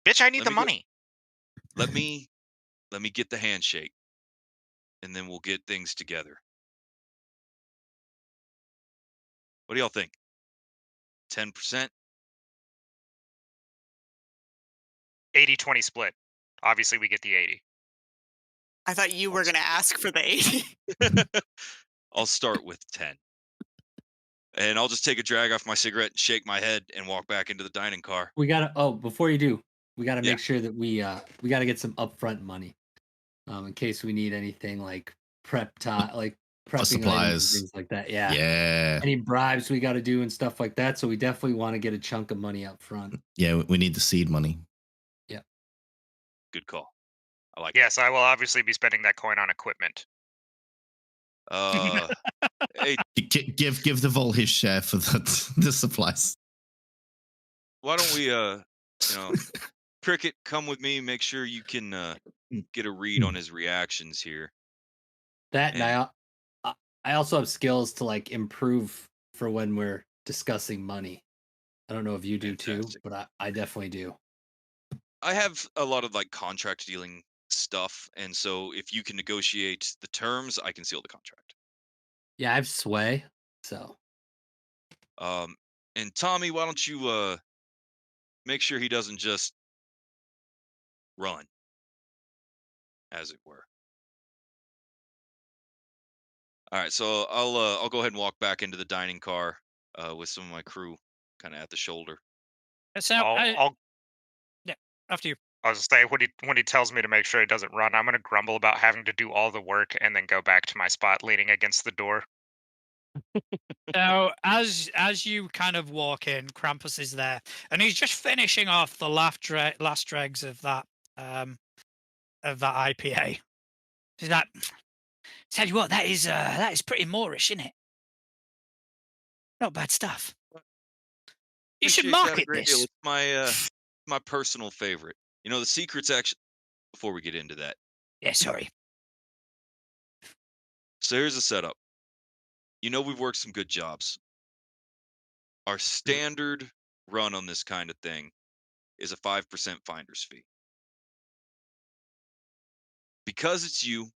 Speaker 3: Bitch, I need
Speaker 6: Let
Speaker 3: the
Speaker 6: me go.
Speaker 3: money.
Speaker 6: Let me get the handshake, and then we'll get things together. What do y'all think? 10%?
Speaker 3: 80-20 split. Obviously, we get the 80.
Speaker 5: I thought you were going to ask for the 80.
Speaker 6: I'll start with 10. And I'll just take a drag off my cigarette and shake my head and walk back into the dining car.
Speaker 2: We gotta. Oh, before you do, we gotta
Speaker 6: Yeah.
Speaker 2: make sure that we gotta get some upfront money, in case we need anything like prep time, like prepping items and
Speaker 4: supplies.
Speaker 2: things like that. Yeah.
Speaker 4: Yeah.
Speaker 2: Any bribes we got to do and stuff like that. So we definitely want to get a chunk of money up front.
Speaker 4: Yeah, we need the seed money.
Speaker 6: Good call. I like it.
Speaker 3: Yes, I will obviously be spending that coin on equipment.
Speaker 6: Hey,
Speaker 4: Give the Vol his share for the supplies.
Speaker 6: why don't we Cricket, come with me, make sure you can get a read on his reactions here.
Speaker 2: That and
Speaker 6: And
Speaker 2: I also have skills to like improve for when we're discussing money. I don't know if you do
Speaker 6: Fantastic.
Speaker 2: too, but I definitely do.
Speaker 6: I have a lot of like contract dealing stuff, and so if you can negotiate the terms, I can seal the contract.
Speaker 2: Yeah, I have sway. So
Speaker 6: And Tommy, why don't you make sure he doesn't just run, as it were. All right, so I'll go ahead and walk back into the dining car with some of my crew kind of at the shoulder.
Speaker 1: So
Speaker 3: I'll
Speaker 1: yeah, after you.
Speaker 3: I was gonna say when he tells me to make sure he doesn't run, I'm gonna grumble about having to do all the work and then go back to my spot leaning against the door.
Speaker 1: So as you kind of walk in, Krampus is there, and he's just finishing off the last dregs of that IPA. He's like, tell you what, that is pretty Moorish, isn't it? Not bad stuff. You should
Speaker 6: Appreciate that a
Speaker 1: market
Speaker 6: great deal.
Speaker 1: this.
Speaker 6: It's my personal favorite. The secret's actually before we get into that.
Speaker 1: Yeah, sorry.
Speaker 6: So here's the setup. We've worked some good jobs. Our standard run on this kind of thing is a 5% finder's fee. Because it's you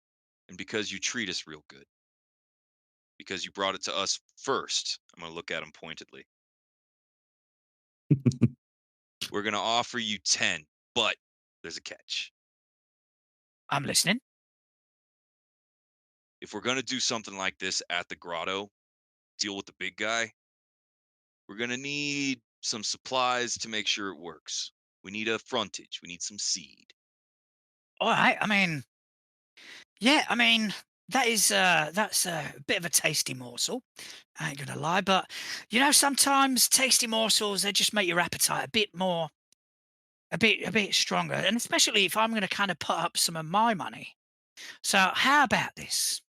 Speaker 6: and because you treat us real good. Because you brought it to us first. I'm going to look at him pointedly. We're going to offer you 10, but there's a catch.
Speaker 1: I'm listening.
Speaker 6: If we're going to do something like this at the grotto, deal with the big guy, we're going to need some supplies to make sure it works. We need a frontage. We need some seed.
Speaker 1: All right. I mean, yeah. I mean, that's a bit of a tasty morsel. I ain't gonna lie, but sometimes tasty morsels they just make your appetite a bit more, a bit stronger, and especially if I'm gonna kind of put up some of my money. So how about this?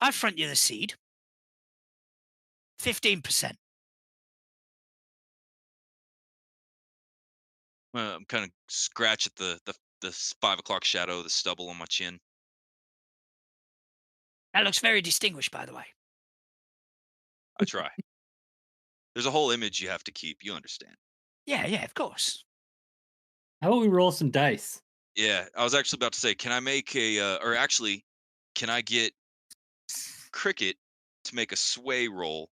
Speaker 1: I front you the seed, 15%.
Speaker 6: I'm kind of scratch at the 5 o'clock shadow, the stubble on my chin.
Speaker 1: That looks very distinguished, by the way.
Speaker 6: I try. There's a whole image you have to keep. You understand?
Speaker 1: Yeah, yeah, of course.
Speaker 2: How about we roll some dice?
Speaker 6: Yeah, I was actually about to say, can I make or actually, can I get Cricket to make a sway roll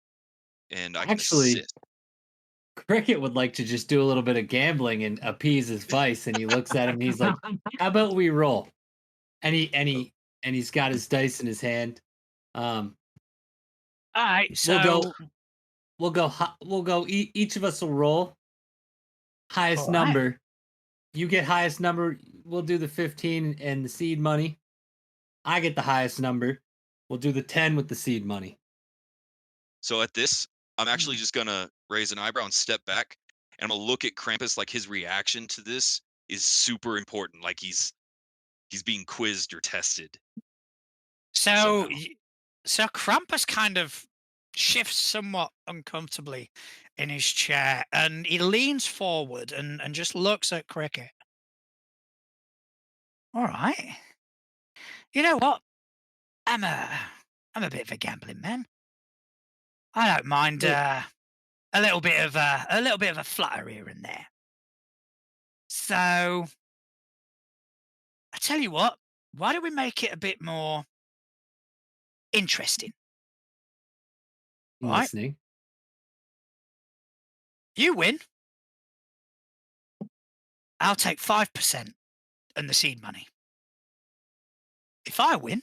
Speaker 6: and I can
Speaker 2: Actually,
Speaker 6: assist?
Speaker 2: Cricket would like to just do a little bit of gambling and appease his vice, and he looks at him and he's like, "How about we roll?" And he's got his dice in his hand. Um,
Speaker 1: All right,
Speaker 2: we'll go,
Speaker 1: so
Speaker 2: Each of us will roll highest
Speaker 1: all right.
Speaker 2: number. You get highest number. We'll do the 15 and the seed money. I get the highest number. We'll do the 10 with the seed money.
Speaker 6: So at this, I'm actually just gonna raise an eyebrow and step back, and I'm gonna look at Krampus like his reaction to this is super important, like he's being quizzed or tested
Speaker 1: So,
Speaker 6: somehow.
Speaker 1: so Krampus kind of shifts somewhat uncomfortably in his chair, and he leans forward and just looks at Cricket. All right, you know what? I'm a I'm a bit of a gambling man. I don't mind
Speaker 2: Well,
Speaker 1: a little bit of a flutter here and there. So I tell you what, why don't we make it a bit more interesting?
Speaker 2: I'm
Speaker 1: All right,
Speaker 2: listening.
Speaker 1: you win. I'll take 5% and the seed money. If I win,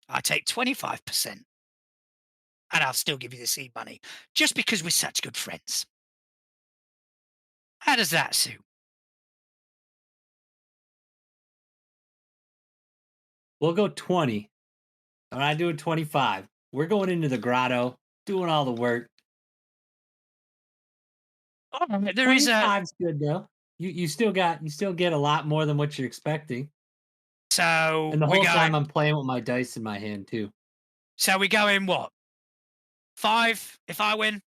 Speaker 1: I take 25% and I'll still give you the seed money just because we're such good friends. How does that suit?
Speaker 2: We'll go 20. I'm not doing 25. We're going into the grotto, doing all the work.
Speaker 1: All right, there is a
Speaker 2: 25's good though. You still get a lot more than what you're expecting.
Speaker 1: so
Speaker 2: And the
Speaker 1: we
Speaker 2: whole
Speaker 1: go
Speaker 2: time I'm playing with my dice in my hand too.
Speaker 1: so we go in what? 5 if I win,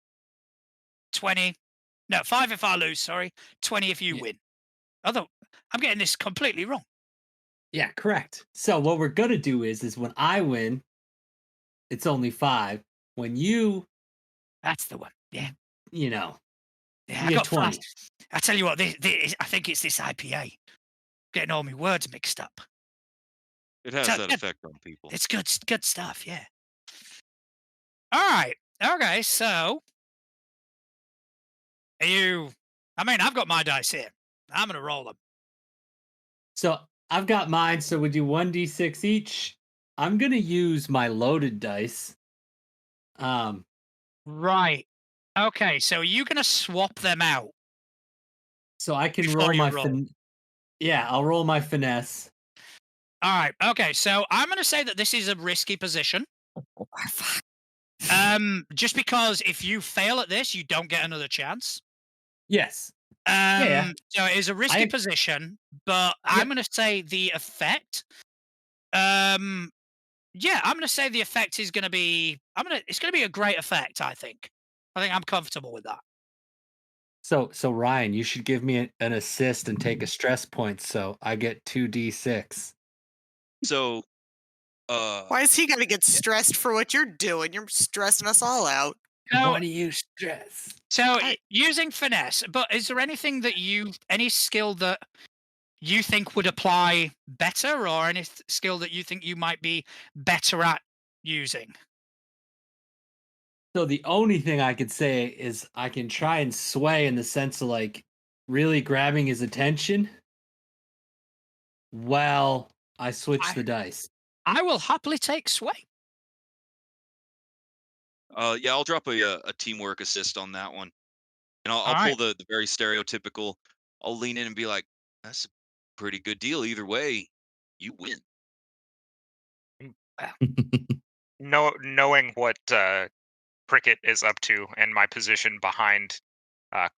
Speaker 1: 20. No, 5 if I lose, sorry. 20 if you
Speaker 2: Yeah,
Speaker 1: win. Although I'm getting this completely wrong.
Speaker 2: yeah, correct. So what we're gonna do is when I win, it's only 5. When
Speaker 1: That's the one. Yeah.
Speaker 2: you know,
Speaker 1: Yeah,
Speaker 2: you
Speaker 1: I
Speaker 2: get
Speaker 1: got
Speaker 2: 20.
Speaker 1: I tell you what, this I think it's this IPA. Getting all my words mixed up.
Speaker 6: It has
Speaker 1: So
Speaker 6: that
Speaker 1: good.
Speaker 6: effect on people.
Speaker 1: It's good stuff, yeah. All right. Okay, so are you I mean, I've got my dice here. I'm gonna roll them.
Speaker 2: So I've got mine, so we do 1d6 each. I'm gonna use my loaded dice. Um,
Speaker 1: Right. Okay, so are you gonna swap them out
Speaker 2: so I can
Speaker 1: before
Speaker 2: roll
Speaker 1: you
Speaker 2: my
Speaker 1: roll?
Speaker 2: yeah, I'll roll my finesse.
Speaker 1: All right. Okay, so I'm gonna say that this is a risky position.
Speaker 5: Oh, fuck.
Speaker 1: Just because if you fail at this, you don't get another chance.
Speaker 2: Yes. Yeah, yeah.
Speaker 1: So it is a risky
Speaker 2: I
Speaker 1: position, but I'm
Speaker 2: Yep.
Speaker 1: gonna say the effect. Um, yeah, I'm gonna say the effect is gonna be. It's gonna be a great effect. I think. I think I'm comfortable with that.
Speaker 2: So Ryan, you should give me an assist and take a stress point so I get 2d6.
Speaker 6: So,
Speaker 5: Why is he got to get
Speaker 2: Yeah.
Speaker 5: stressed for what you're doing? You're stressing us all out.
Speaker 1: So,
Speaker 2: One of you stress.
Speaker 1: using finesse, but is there anything that any skill that you think would apply better, or any skill that you think you might be better at using?
Speaker 2: So the only thing I could say is I can try and sway in the sense of like really grabbing his attention while I switch
Speaker 1: I
Speaker 2: the dice.
Speaker 1: I will happily take sway.
Speaker 6: yeah, I'll drop a teamwork assist on that one, and I'll
Speaker 1: All
Speaker 6: pull
Speaker 1: right.
Speaker 6: the very stereotypical. I'll lean in and be like, "That's a pretty good deal either way. You win."
Speaker 3: Knowing what Cricket is up to and my position behind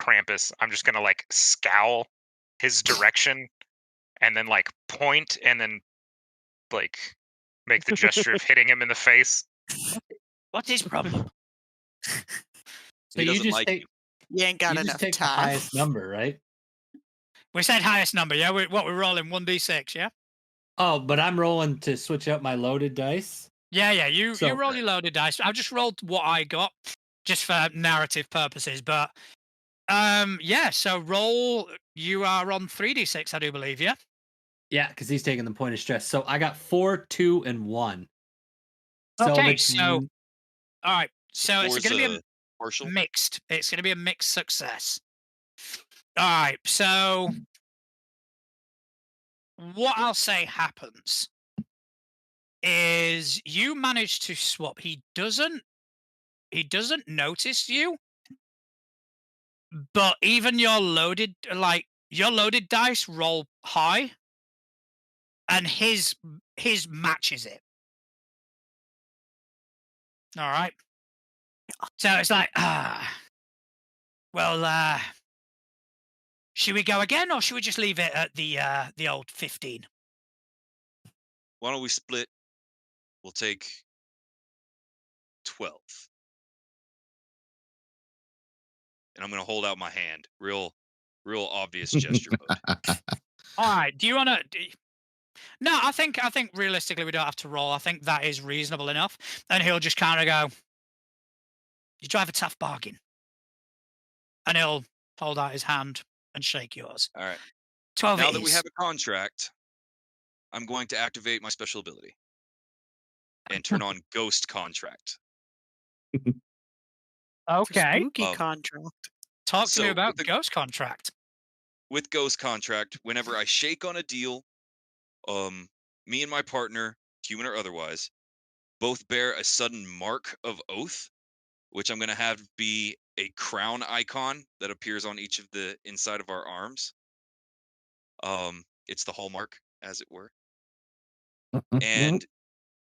Speaker 3: Krampus, I'm just gonna like scowl his direction and then like point and then like make the gesture of hitting him in the face.
Speaker 1: What's his problem?
Speaker 2: So
Speaker 6: He
Speaker 2: you
Speaker 6: doesn't
Speaker 2: just
Speaker 6: like
Speaker 2: take
Speaker 5: You ain't got
Speaker 2: you just
Speaker 5: enough
Speaker 2: take the
Speaker 5: time.
Speaker 2: highest number, right?
Speaker 1: We said highest number, yeah? We're rolling 1d6, yeah?
Speaker 2: Oh, but I'm rolling to switch up my loaded dice.
Speaker 1: Yeah, you
Speaker 2: So-
Speaker 1: roll your loaded dice. I just rolled what I got, just for narrative purposes. But yeah. So roll. You are on 3d6, I do believe. Yeah.
Speaker 2: Yeah, because he's taking the point of stress. So I got 4, 2, and 1. So
Speaker 1: Okay.
Speaker 2: it's
Speaker 1: So all right. So it's
Speaker 6: Four's
Speaker 1: going to be
Speaker 6: a partial.
Speaker 1: a mixed. It's going to be a mixed success. All right. So what I'll say happens is you manage to swap. He doesn't notice you, but even your loaded dice roll high, and his matches it. All right. So it's like, well, should we go again, or should we just leave it at the old 15?
Speaker 6: Why don't we split? We'll take 12. And I'm gonna hold out my hand. Real obvious gesture mode.
Speaker 1: All right. Do you want to? No, I think realistically we don't have to roll. I think that is reasonable enough. And he'll just kind of go, "You drive a tough bargain," and he'll hold out his hand and shake yours.
Speaker 6: All right.
Speaker 1: 12.
Speaker 6: Now
Speaker 1: it
Speaker 6: that we
Speaker 1: is.
Speaker 6: have a contract, I'm going to activate my special ability and turn on Ghost Contract.
Speaker 1: Okay.
Speaker 5: Spooky contract.
Speaker 1: Talk to me
Speaker 6: So,
Speaker 1: about
Speaker 6: with the-
Speaker 1: Ghost Contract.
Speaker 6: With Ghost Contract, whenever I shake on a deal, me and my partner, human or otherwise, both bear a sudden mark of oath, which I'm going to have be a crown icon that appears on each of the inside of our arms. It's the hallmark, as it were, and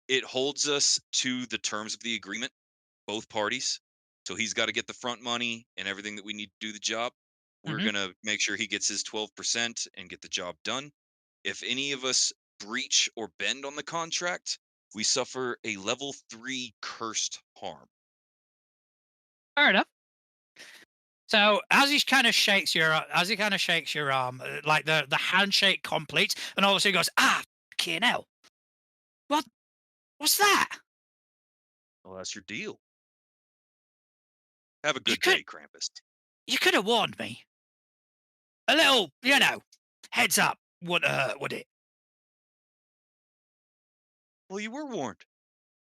Speaker 6: it holds us to the terms of the agreement, both parties. So he's got to get the front money and everything that we need to do the job. We're
Speaker 1: Mhm.
Speaker 6: gonna make sure he gets his 12% and get the job done. If any of us breach or bend on the contract, we suffer a level 3 cursed harm.
Speaker 1: Fair enough. So as he kind of shakes your arm, like the handshake completes, and all of a sudden he goes, fucking hell. What's that?
Speaker 6: Well, that's your deal. Have a good
Speaker 1: could-
Speaker 6: day, Krampus.
Speaker 1: You could have warned me. A little, heads up wouldn't hurt, would it?
Speaker 6: Well, you were warned.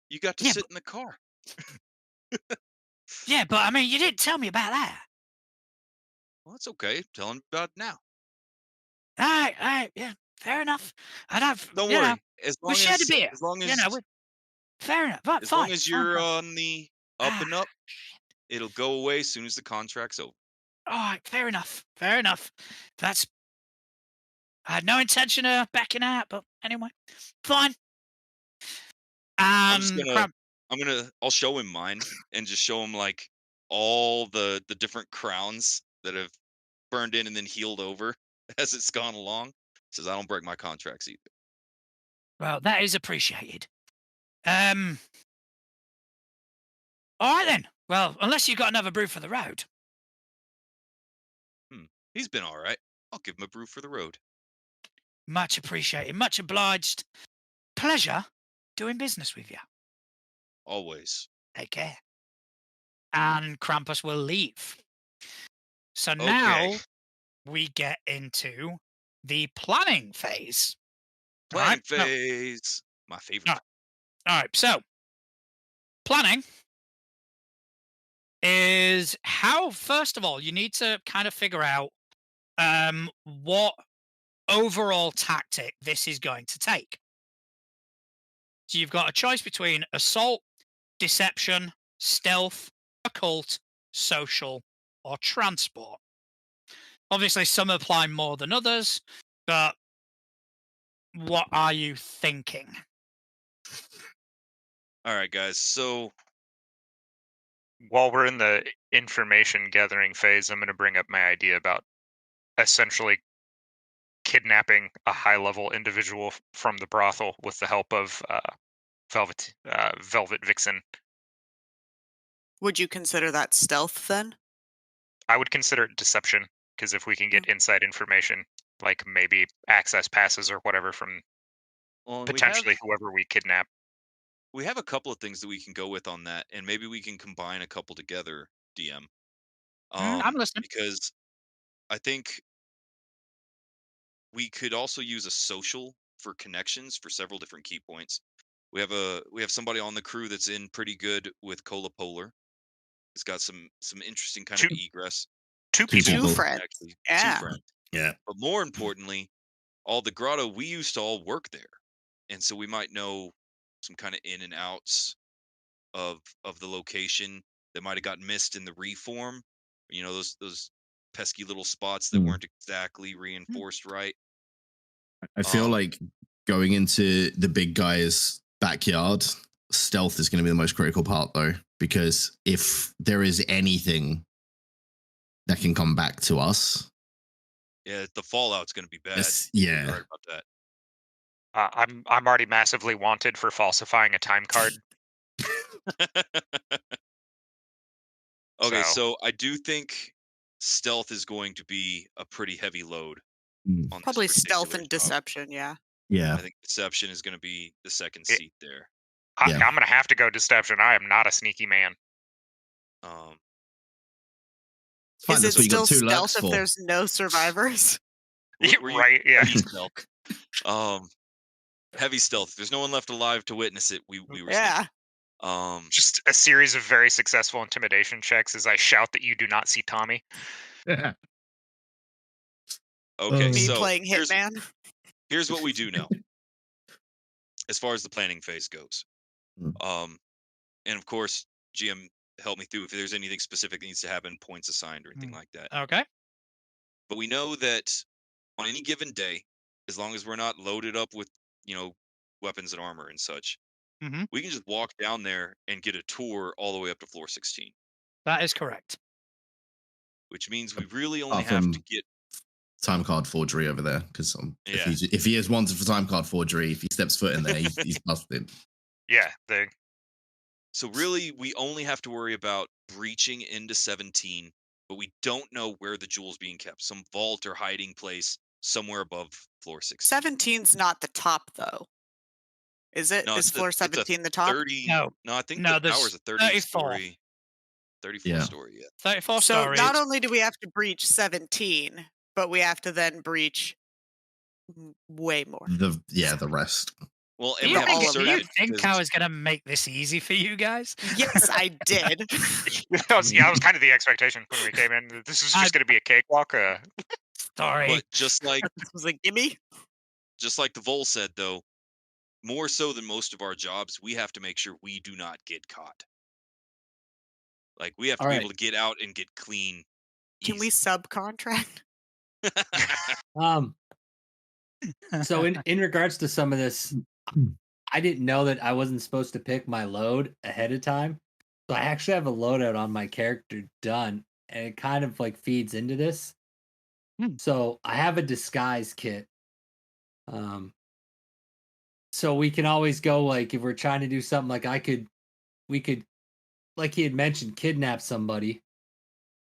Speaker 6: You got to
Speaker 1: Yeah,
Speaker 6: sit in the car.
Speaker 1: Yeah, but I mean, you didn't tell me about that.
Speaker 6: Well, that's okay. Tell him about it now.
Speaker 1: All right, yeah, fair enough. And I've,
Speaker 6: Don't
Speaker 1: you know,
Speaker 6: worry. As
Speaker 1: we
Speaker 6: long
Speaker 1: shared a
Speaker 6: as,
Speaker 1: beer.
Speaker 6: as long as,
Speaker 1: Fair enough. But
Speaker 6: as
Speaker 1: fine.
Speaker 6: long as
Speaker 1: fine,
Speaker 6: you're
Speaker 1: fine.
Speaker 6: on the up and up,
Speaker 1: Shit.
Speaker 6: it'll go away as soon as the contract's over.
Speaker 1: All right, fair enough. Fair enough. I had no intention of backing out, but anyway, fine.
Speaker 6: I'm just
Speaker 1: Crap.
Speaker 6: I'll show him mine and just show him like all the different crowns that have burned in and then healed over as it's gone along. Says I don't break my contracts either.
Speaker 1: Well, that is appreciated. All right then. Well, unless you've got another brew for the road.
Speaker 6: He's been all right. I'll give him a brew for the road.
Speaker 1: Much appreciated. Much obliged. Pleasure doing business with you.
Speaker 6: Always.
Speaker 1: Take care. And Krampus will leave. So
Speaker 6: Okay.
Speaker 1: now we get into the planning phase.
Speaker 6: Planning
Speaker 1: Alright, no.
Speaker 6: phase. My favorite.
Speaker 1: No. All right. So planning is how, first of all, you need to kind of figure out what overall tactic this is going to take. So you've got a choice between assault, deception, stealth, occult, social, or transport. Obviously, some apply more than others, but what are you thinking?
Speaker 6: All right, guys. So
Speaker 3: While we're in the information gathering phase, I'm going to bring up my idea about essentially kidnapping a high-level individual from the brothel with the help of Velvet Vixen.
Speaker 5: Would you consider that stealth then?
Speaker 3: I would consider it deception, because if we can get inside information, like maybe access passes or whatever from
Speaker 6: well, and
Speaker 3: potentially whoever we kidnap.
Speaker 6: we have a couple of things that we can go with on that, and maybe we can combine a couple together, DM.
Speaker 1: I'm listening.
Speaker 6: Because I think we could also use a social for connections for several different key points. We have somebody on the crew that's in pretty good with Cola Polar. It's got some interesting kind of
Speaker 3: Two
Speaker 6: egress.
Speaker 3: two
Speaker 4: Two
Speaker 3: people.
Speaker 5: Two
Speaker 4: people.
Speaker 5: friends.
Speaker 6: Actually, two
Speaker 5: Yeah.
Speaker 6: friends.
Speaker 4: Yeah.
Speaker 6: But more importantly, all the grotto, we used to all work there, and so we might know some kind of in and outs of the location that might have gotten missed in the reform. You know, those pesky little spots that
Speaker 4: Mm.
Speaker 6: weren't exactly reinforced right.
Speaker 4: I feel like going into the big guy's backyard, stealth is going to be the most critical part, though, because if there is anything that can come back to us,
Speaker 6: Yeah, the fallout's going to be bad. You're
Speaker 4: yeah.
Speaker 6: right about that.
Speaker 3: I'm already massively wanted for falsifying a time card.
Speaker 6: Okay, so I do think stealth is going to be a pretty heavy load
Speaker 4: Mm.
Speaker 6: on this
Speaker 5: Probably stealth
Speaker 6: particular
Speaker 5: and
Speaker 6: job.
Speaker 5: deception, yeah.
Speaker 4: Yeah.
Speaker 6: I think deception is going to be the second
Speaker 3: It-
Speaker 6: seat there.
Speaker 4: Yeah.
Speaker 3: I'm going to have to go deception. I am not a sneaky man.
Speaker 6: Um,
Speaker 4: It's fine.
Speaker 5: Is
Speaker 4: That's
Speaker 5: it
Speaker 4: what you got
Speaker 5: still
Speaker 4: two lurks
Speaker 5: stealth if
Speaker 4: for.
Speaker 5: there's no survivors?
Speaker 6: we're
Speaker 3: Right, yeah.
Speaker 6: heavy stealth. Heavy stealth. There's no one left alive to witness it. We were
Speaker 5: Yeah.
Speaker 6: sneaky.
Speaker 3: Just a series of very successful intimidation checks as I shout that you do not see Tommy.
Speaker 6: Okay,
Speaker 5: Me
Speaker 6: so
Speaker 5: playing Hitman.
Speaker 6: here's what we do know as far as the planning phase goes.
Speaker 4: Mm.
Speaker 6: And of course, GM, help me through if there's anything specific that needs to happen, points assigned or anything like that.
Speaker 1: Okay.
Speaker 6: But we know that on any given day, as long as we're not loaded up with, weapons and armor and such,
Speaker 1: hmm
Speaker 6: we can just walk down there and get a tour all the way up to floor 16,
Speaker 1: That is correct.
Speaker 6: which means we really only
Speaker 4: Apart
Speaker 6: have
Speaker 4: from
Speaker 6: to get.
Speaker 4: time card forgery over there, because
Speaker 6: Yeah.
Speaker 4: if he is wanted for time card forgery, if he steps foot in there, he's busted.
Speaker 3: Yeah,
Speaker 6: So really, we only have to worry about breaching into 17, but we don't know where the jewel's being kept. Some vault or hiding place somewhere above floor 16.
Speaker 5: 17's not the top, though. Is it?
Speaker 6: No,
Speaker 5: Is floor
Speaker 6: it's a
Speaker 5: 17 the top?
Speaker 6: 30.
Speaker 1: No.
Speaker 6: No, I think
Speaker 1: No,
Speaker 6: the
Speaker 1: there's
Speaker 6: tower's a 30
Speaker 1: 34.
Speaker 6: story. 34
Speaker 4: Yeah.
Speaker 6: story, yeah.
Speaker 1: 34
Speaker 5: So
Speaker 1: stories.
Speaker 5: not only do we have to breach 17, but we have to then breach way more.
Speaker 4: The rest.
Speaker 6: Well,
Speaker 1: Do
Speaker 6: and
Speaker 1: you
Speaker 6: we have
Speaker 5: all
Speaker 1: think,
Speaker 5: of
Speaker 1: do
Speaker 6: to
Speaker 1: you
Speaker 6: search it
Speaker 1: think I
Speaker 6: because
Speaker 1: was going to make this easy for you guys?
Speaker 5: Yes, I did.
Speaker 3: that was kind of the expectation when we came in. This is just going to be a cakewalk.
Speaker 1: Sorry.
Speaker 6: but just like
Speaker 5: This was a gimme.
Speaker 6: the Vol said though, more so than most of our jobs, we have to make sure we do not get caught. Like we have to
Speaker 2: All
Speaker 6: be
Speaker 2: right.
Speaker 6: able to get out and get clean.
Speaker 5: Can we
Speaker 6: easy.
Speaker 5: subcontract?
Speaker 2: Um. So in regards to some of this, I didn't know that I wasn't supposed to pick my load ahead of time. So I actually have a loadout on my character done, and it kind of like feeds into this. So I have a disguise kit. So we can always go like if we're trying to do something like we could, like he had mentioned, kidnap somebody.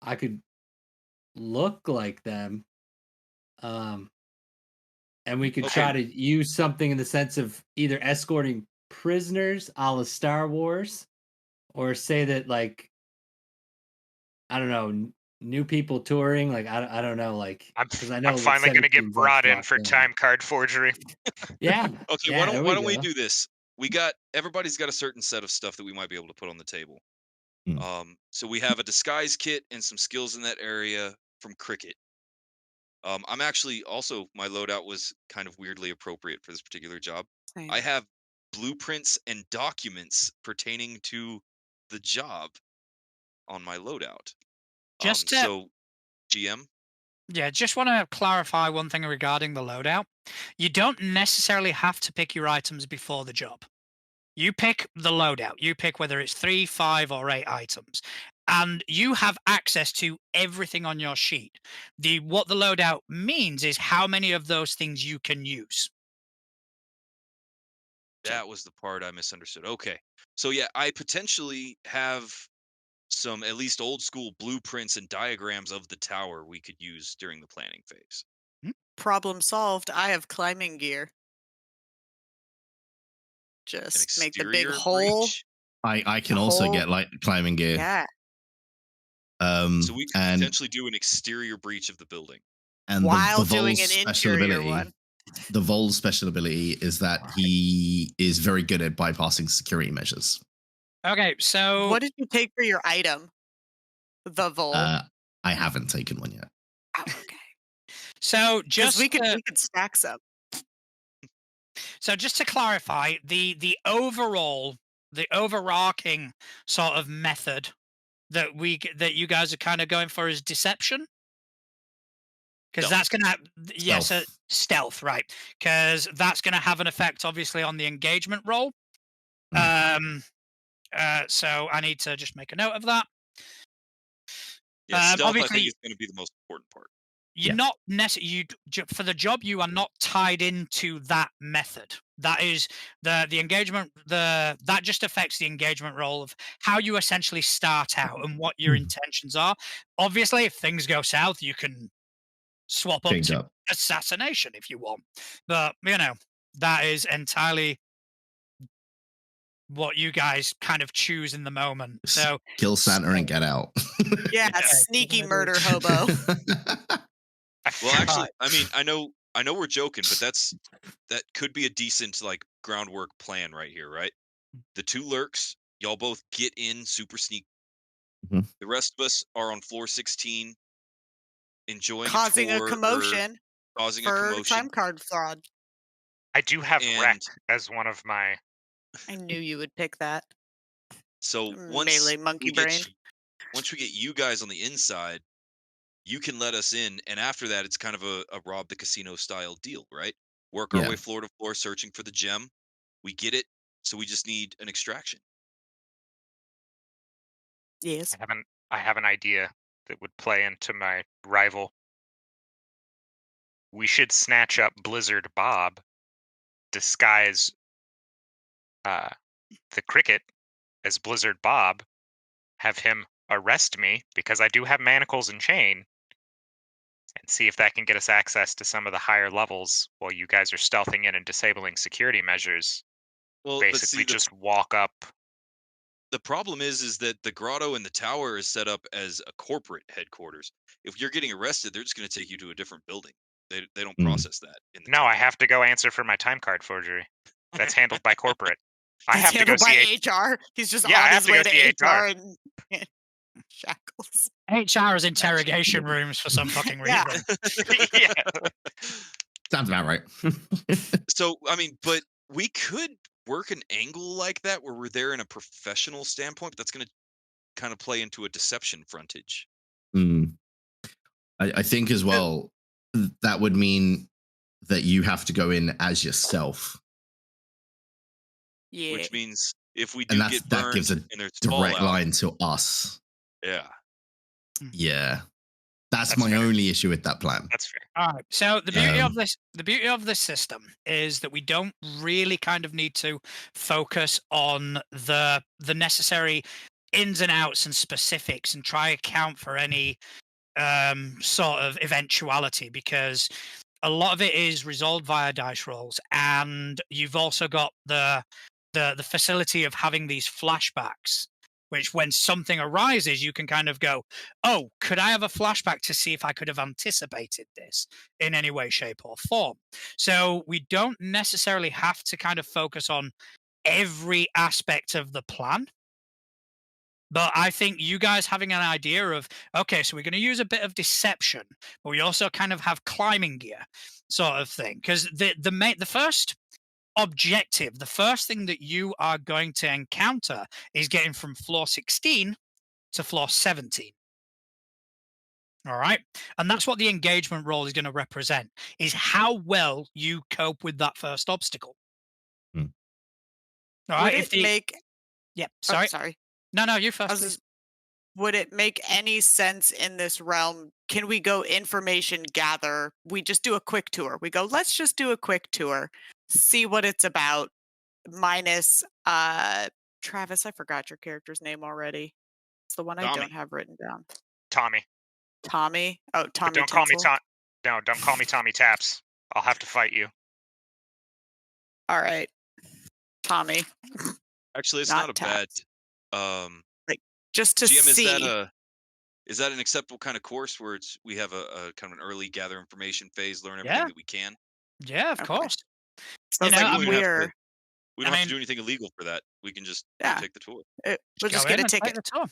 Speaker 2: I could look like them. And we could try to use something in the sense of either escorting prisoners a la Star Wars, or say that like I don't know, new people touring. Like I don't know, like because I know
Speaker 3: I'm finally going to get
Speaker 2: 17's, like,
Speaker 3: brought in
Speaker 2: locked
Speaker 3: for
Speaker 2: down.
Speaker 3: time card forgery.
Speaker 2: Yeah.
Speaker 6: Okay,
Speaker 2: yeah,
Speaker 6: why don't we
Speaker 2: go.
Speaker 6: do this? Everybody's got a certain set of stuff that we might be able to put on the table. So we have a disguise kit and some skills in that area from Cricket. I'm actually also my loadout was kind of weirdly appropriate for this particular job.
Speaker 5: Same.
Speaker 6: I have blueprints and documents pertaining to the job on my loadout.
Speaker 1: Just to,
Speaker 6: So GM,
Speaker 1: yeah, just want to clarify one thing regarding the loadout. You don't necessarily have to pick your items before the job. You pick the loadout. You pick whether it's 3, 5, or 8 items. And you have access to everything on your sheet. What the loadout means is how many of those things you can use.
Speaker 6: That was the part I misunderstood. Okay. So yeah, I potentially have some at least old school blueprints and diagrams of the tower we could use during the planning phase.
Speaker 5: Problem solved. I have climbing gear.
Speaker 6: An
Speaker 5: Just make the big
Speaker 6: exterior
Speaker 5: hole.
Speaker 6: breach.
Speaker 4: I can
Speaker 5: The
Speaker 4: also
Speaker 5: whole-
Speaker 4: get like climbing gear.
Speaker 5: Yeah.
Speaker 6: So we could
Speaker 4: And
Speaker 6: potentially do an exterior breach of the building.
Speaker 4: and
Speaker 5: While
Speaker 4: the
Speaker 5: doing
Speaker 4: Vol's
Speaker 5: an
Speaker 4: special
Speaker 5: interior
Speaker 4: ability,
Speaker 5: one.
Speaker 4: the Vol's special ability is that he is very good at bypassing security measures.
Speaker 1: Okay, so
Speaker 5: What did you take for your item? The Vol.
Speaker 4: I haven't taken one yet.
Speaker 5: Oh, okay.
Speaker 1: so
Speaker 5: Because
Speaker 1: just
Speaker 5: we could stack some.
Speaker 1: So just to clarify, the overarching sort of method that you guys are kind of going for is deception, because that's going to stealth, right? Because that's going to have an effect, obviously, on the engagement roll. So I need to just make a note of that.
Speaker 6: Yeah, stealth I
Speaker 1: obviously-
Speaker 6: think is going to be the most important part.
Speaker 1: You're not necessarily for the job. You are not tied into that method. That is the engagement. That just affects the engagement role of how you essentially start out and what your intentions are. Obviously, if things go south, you can swap up
Speaker 4: Change
Speaker 1: to
Speaker 4: up.
Speaker 1: assassination if you want. But that is entirely what you guys kind of choose in the moment. So
Speaker 4: Kill Santa and get out.
Speaker 5: Yeah,
Speaker 1: Yeah.
Speaker 5: sneaky murder hobo.
Speaker 6: Well, actually, I mean, I know we're joking, but that could be a decent like groundwork plan right here, right? The 2 lurks, y'all both get in super sneak.
Speaker 4: Mhm.
Speaker 6: The rest of us are on floor 16, enjoying
Speaker 5: Causing
Speaker 6: a
Speaker 5: a
Speaker 6: tour or
Speaker 5: commotion
Speaker 6: causing a
Speaker 5: for
Speaker 6: commotion.
Speaker 5: time card fraud.
Speaker 3: I do have
Speaker 6: And-
Speaker 3: wreck as one of my.
Speaker 5: I knew you would pick that.
Speaker 6: So
Speaker 5: Melee monkey brain.
Speaker 6: once we get you guys on the inside, you can let us in, and after that, it's kind of a rob the casino style deal, right? Work our
Speaker 4: Yeah.
Speaker 6: way floor to floor, searching for the gem. We get it, so we just need an extraction.
Speaker 5: Yes.
Speaker 3: I have an idea that would play into my rival. We should snatch up Blizzard Bob, disguise the cricket as Blizzard Bob, have him arrest me because I do have manacles and chain, and see if that can get us access to some of the higher levels while you guys are stealthing in and disabling security measures.
Speaker 6: Well, but
Speaker 3: Basically,
Speaker 6: see,
Speaker 3: just walk up.
Speaker 6: the problem is that the grotto and the tower is set up as a corporate headquarters. If you're getting arrested, they're just going to take you to a different building. They don't process that. In the
Speaker 3: No, I
Speaker 6: tower.
Speaker 3: have to go answer for my time card forgery. That's handled by corporate. I
Speaker 5: It's
Speaker 3: have to go
Speaker 5: handled by
Speaker 3: see
Speaker 5: HR. He's just
Speaker 3: Yeah, I
Speaker 5: on
Speaker 3: have
Speaker 5: his
Speaker 3: to
Speaker 5: way
Speaker 3: go
Speaker 5: to
Speaker 3: see
Speaker 5: HR
Speaker 3: HR.
Speaker 5: and shackles.
Speaker 1: HR is interrogation rooms for some fucking
Speaker 5: Yeah.
Speaker 1: reason.
Speaker 3: yeah.
Speaker 4: Sounds about right.
Speaker 6: So, I mean, but we could work an angle like that where we're there in a professional standpoint, but that's going to kind of play into a deception frontage.
Speaker 4: I think as well, that would mean that you have to go in as yourself.
Speaker 5: Yeah.
Speaker 6: Which means if we
Speaker 4: And
Speaker 6: do get burned
Speaker 4: that gives a
Speaker 6: and there's
Speaker 4: direct
Speaker 6: fallout,
Speaker 4: line to us.
Speaker 6: yeah.
Speaker 4: Yeah. That's
Speaker 3: That's
Speaker 4: my
Speaker 3: fair.
Speaker 4: only issue with that plan.
Speaker 3: That's fair.
Speaker 1: All right. So the beauty
Speaker 4: Um,
Speaker 1: of this system is that we don't really kind of need to focus on the necessary ins and outs and specifics and try account for any sort of eventuality, because a lot of it is resolved via dice rolls, and you've also got the facility of having these flashbacks, which when something arises, you can kind of go, oh, could I have a flashback to see if I could have anticipated this in any way, shape, or form? So we don't necessarily have to kind of focus on every aspect of the plan. But I think you guys having an idea of, okay, so we're going to use a bit of deception, but we also kind of have climbing gear sort of thing. Because the first objective, the first thing that you are going to encounter is getting from floor 16 to floor 17. All right. And that's what the engagement role is going to represent, is how well you cope with that first obstacle. All
Speaker 5: Would
Speaker 1: right.
Speaker 5: it make?
Speaker 1: Yep.
Speaker 5: Oh,
Speaker 1: Sorry.
Speaker 5: sorry.
Speaker 1: No, you
Speaker 5: I
Speaker 1: first,
Speaker 5: was
Speaker 1: please.
Speaker 5: just, would it make any sense in this realm? Can we go information gather? We just do a quick tour. We go, let's just do a quick tour, see what it's about. Minus Travis, I forgot your character's name already. It's the one I
Speaker 3: Tommy.
Speaker 5: don't have written down.
Speaker 3: Tommy.
Speaker 5: Tommy. Oh,
Speaker 3: But
Speaker 5: Tommy
Speaker 3: don't call me
Speaker 5: Tinsel.
Speaker 3: No, don't call me Tommy Taps. I'll have to fight you.
Speaker 5: All right. Tommy.
Speaker 6: Actually, it's
Speaker 5: Not
Speaker 6: not a bad.
Speaker 5: Taps.
Speaker 6: Like
Speaker 5: just to
Speaker 6: GM,
Speaker 5: see.
Speaker 6: Is that an acceptable kind of course where we have a kind of an early gather information phase, learn everything
Speaker 1: Yeah.
Speaker 6: that we can?
Speaker 1: Yeah, of
Speaker 5: Okay.
Speaker 1: course.
Speaker 5: Sounds like
Speaker 6: we don't have to. We don't
Speaker 1: I
Speaker 6: have to
Speaker 1: mean-
Speaker 6: do anything illegal for that. We can just
Speaker 5: Yeah.
Speaker 6: take the tour.
Speaker 5: We'll just
Speaker 1: Go
Speaker 5: get
Speaker 1: in
Speaker 5: a
Speaker 1: and take
Speaker 5: ticket.
Speaker 1: the tour.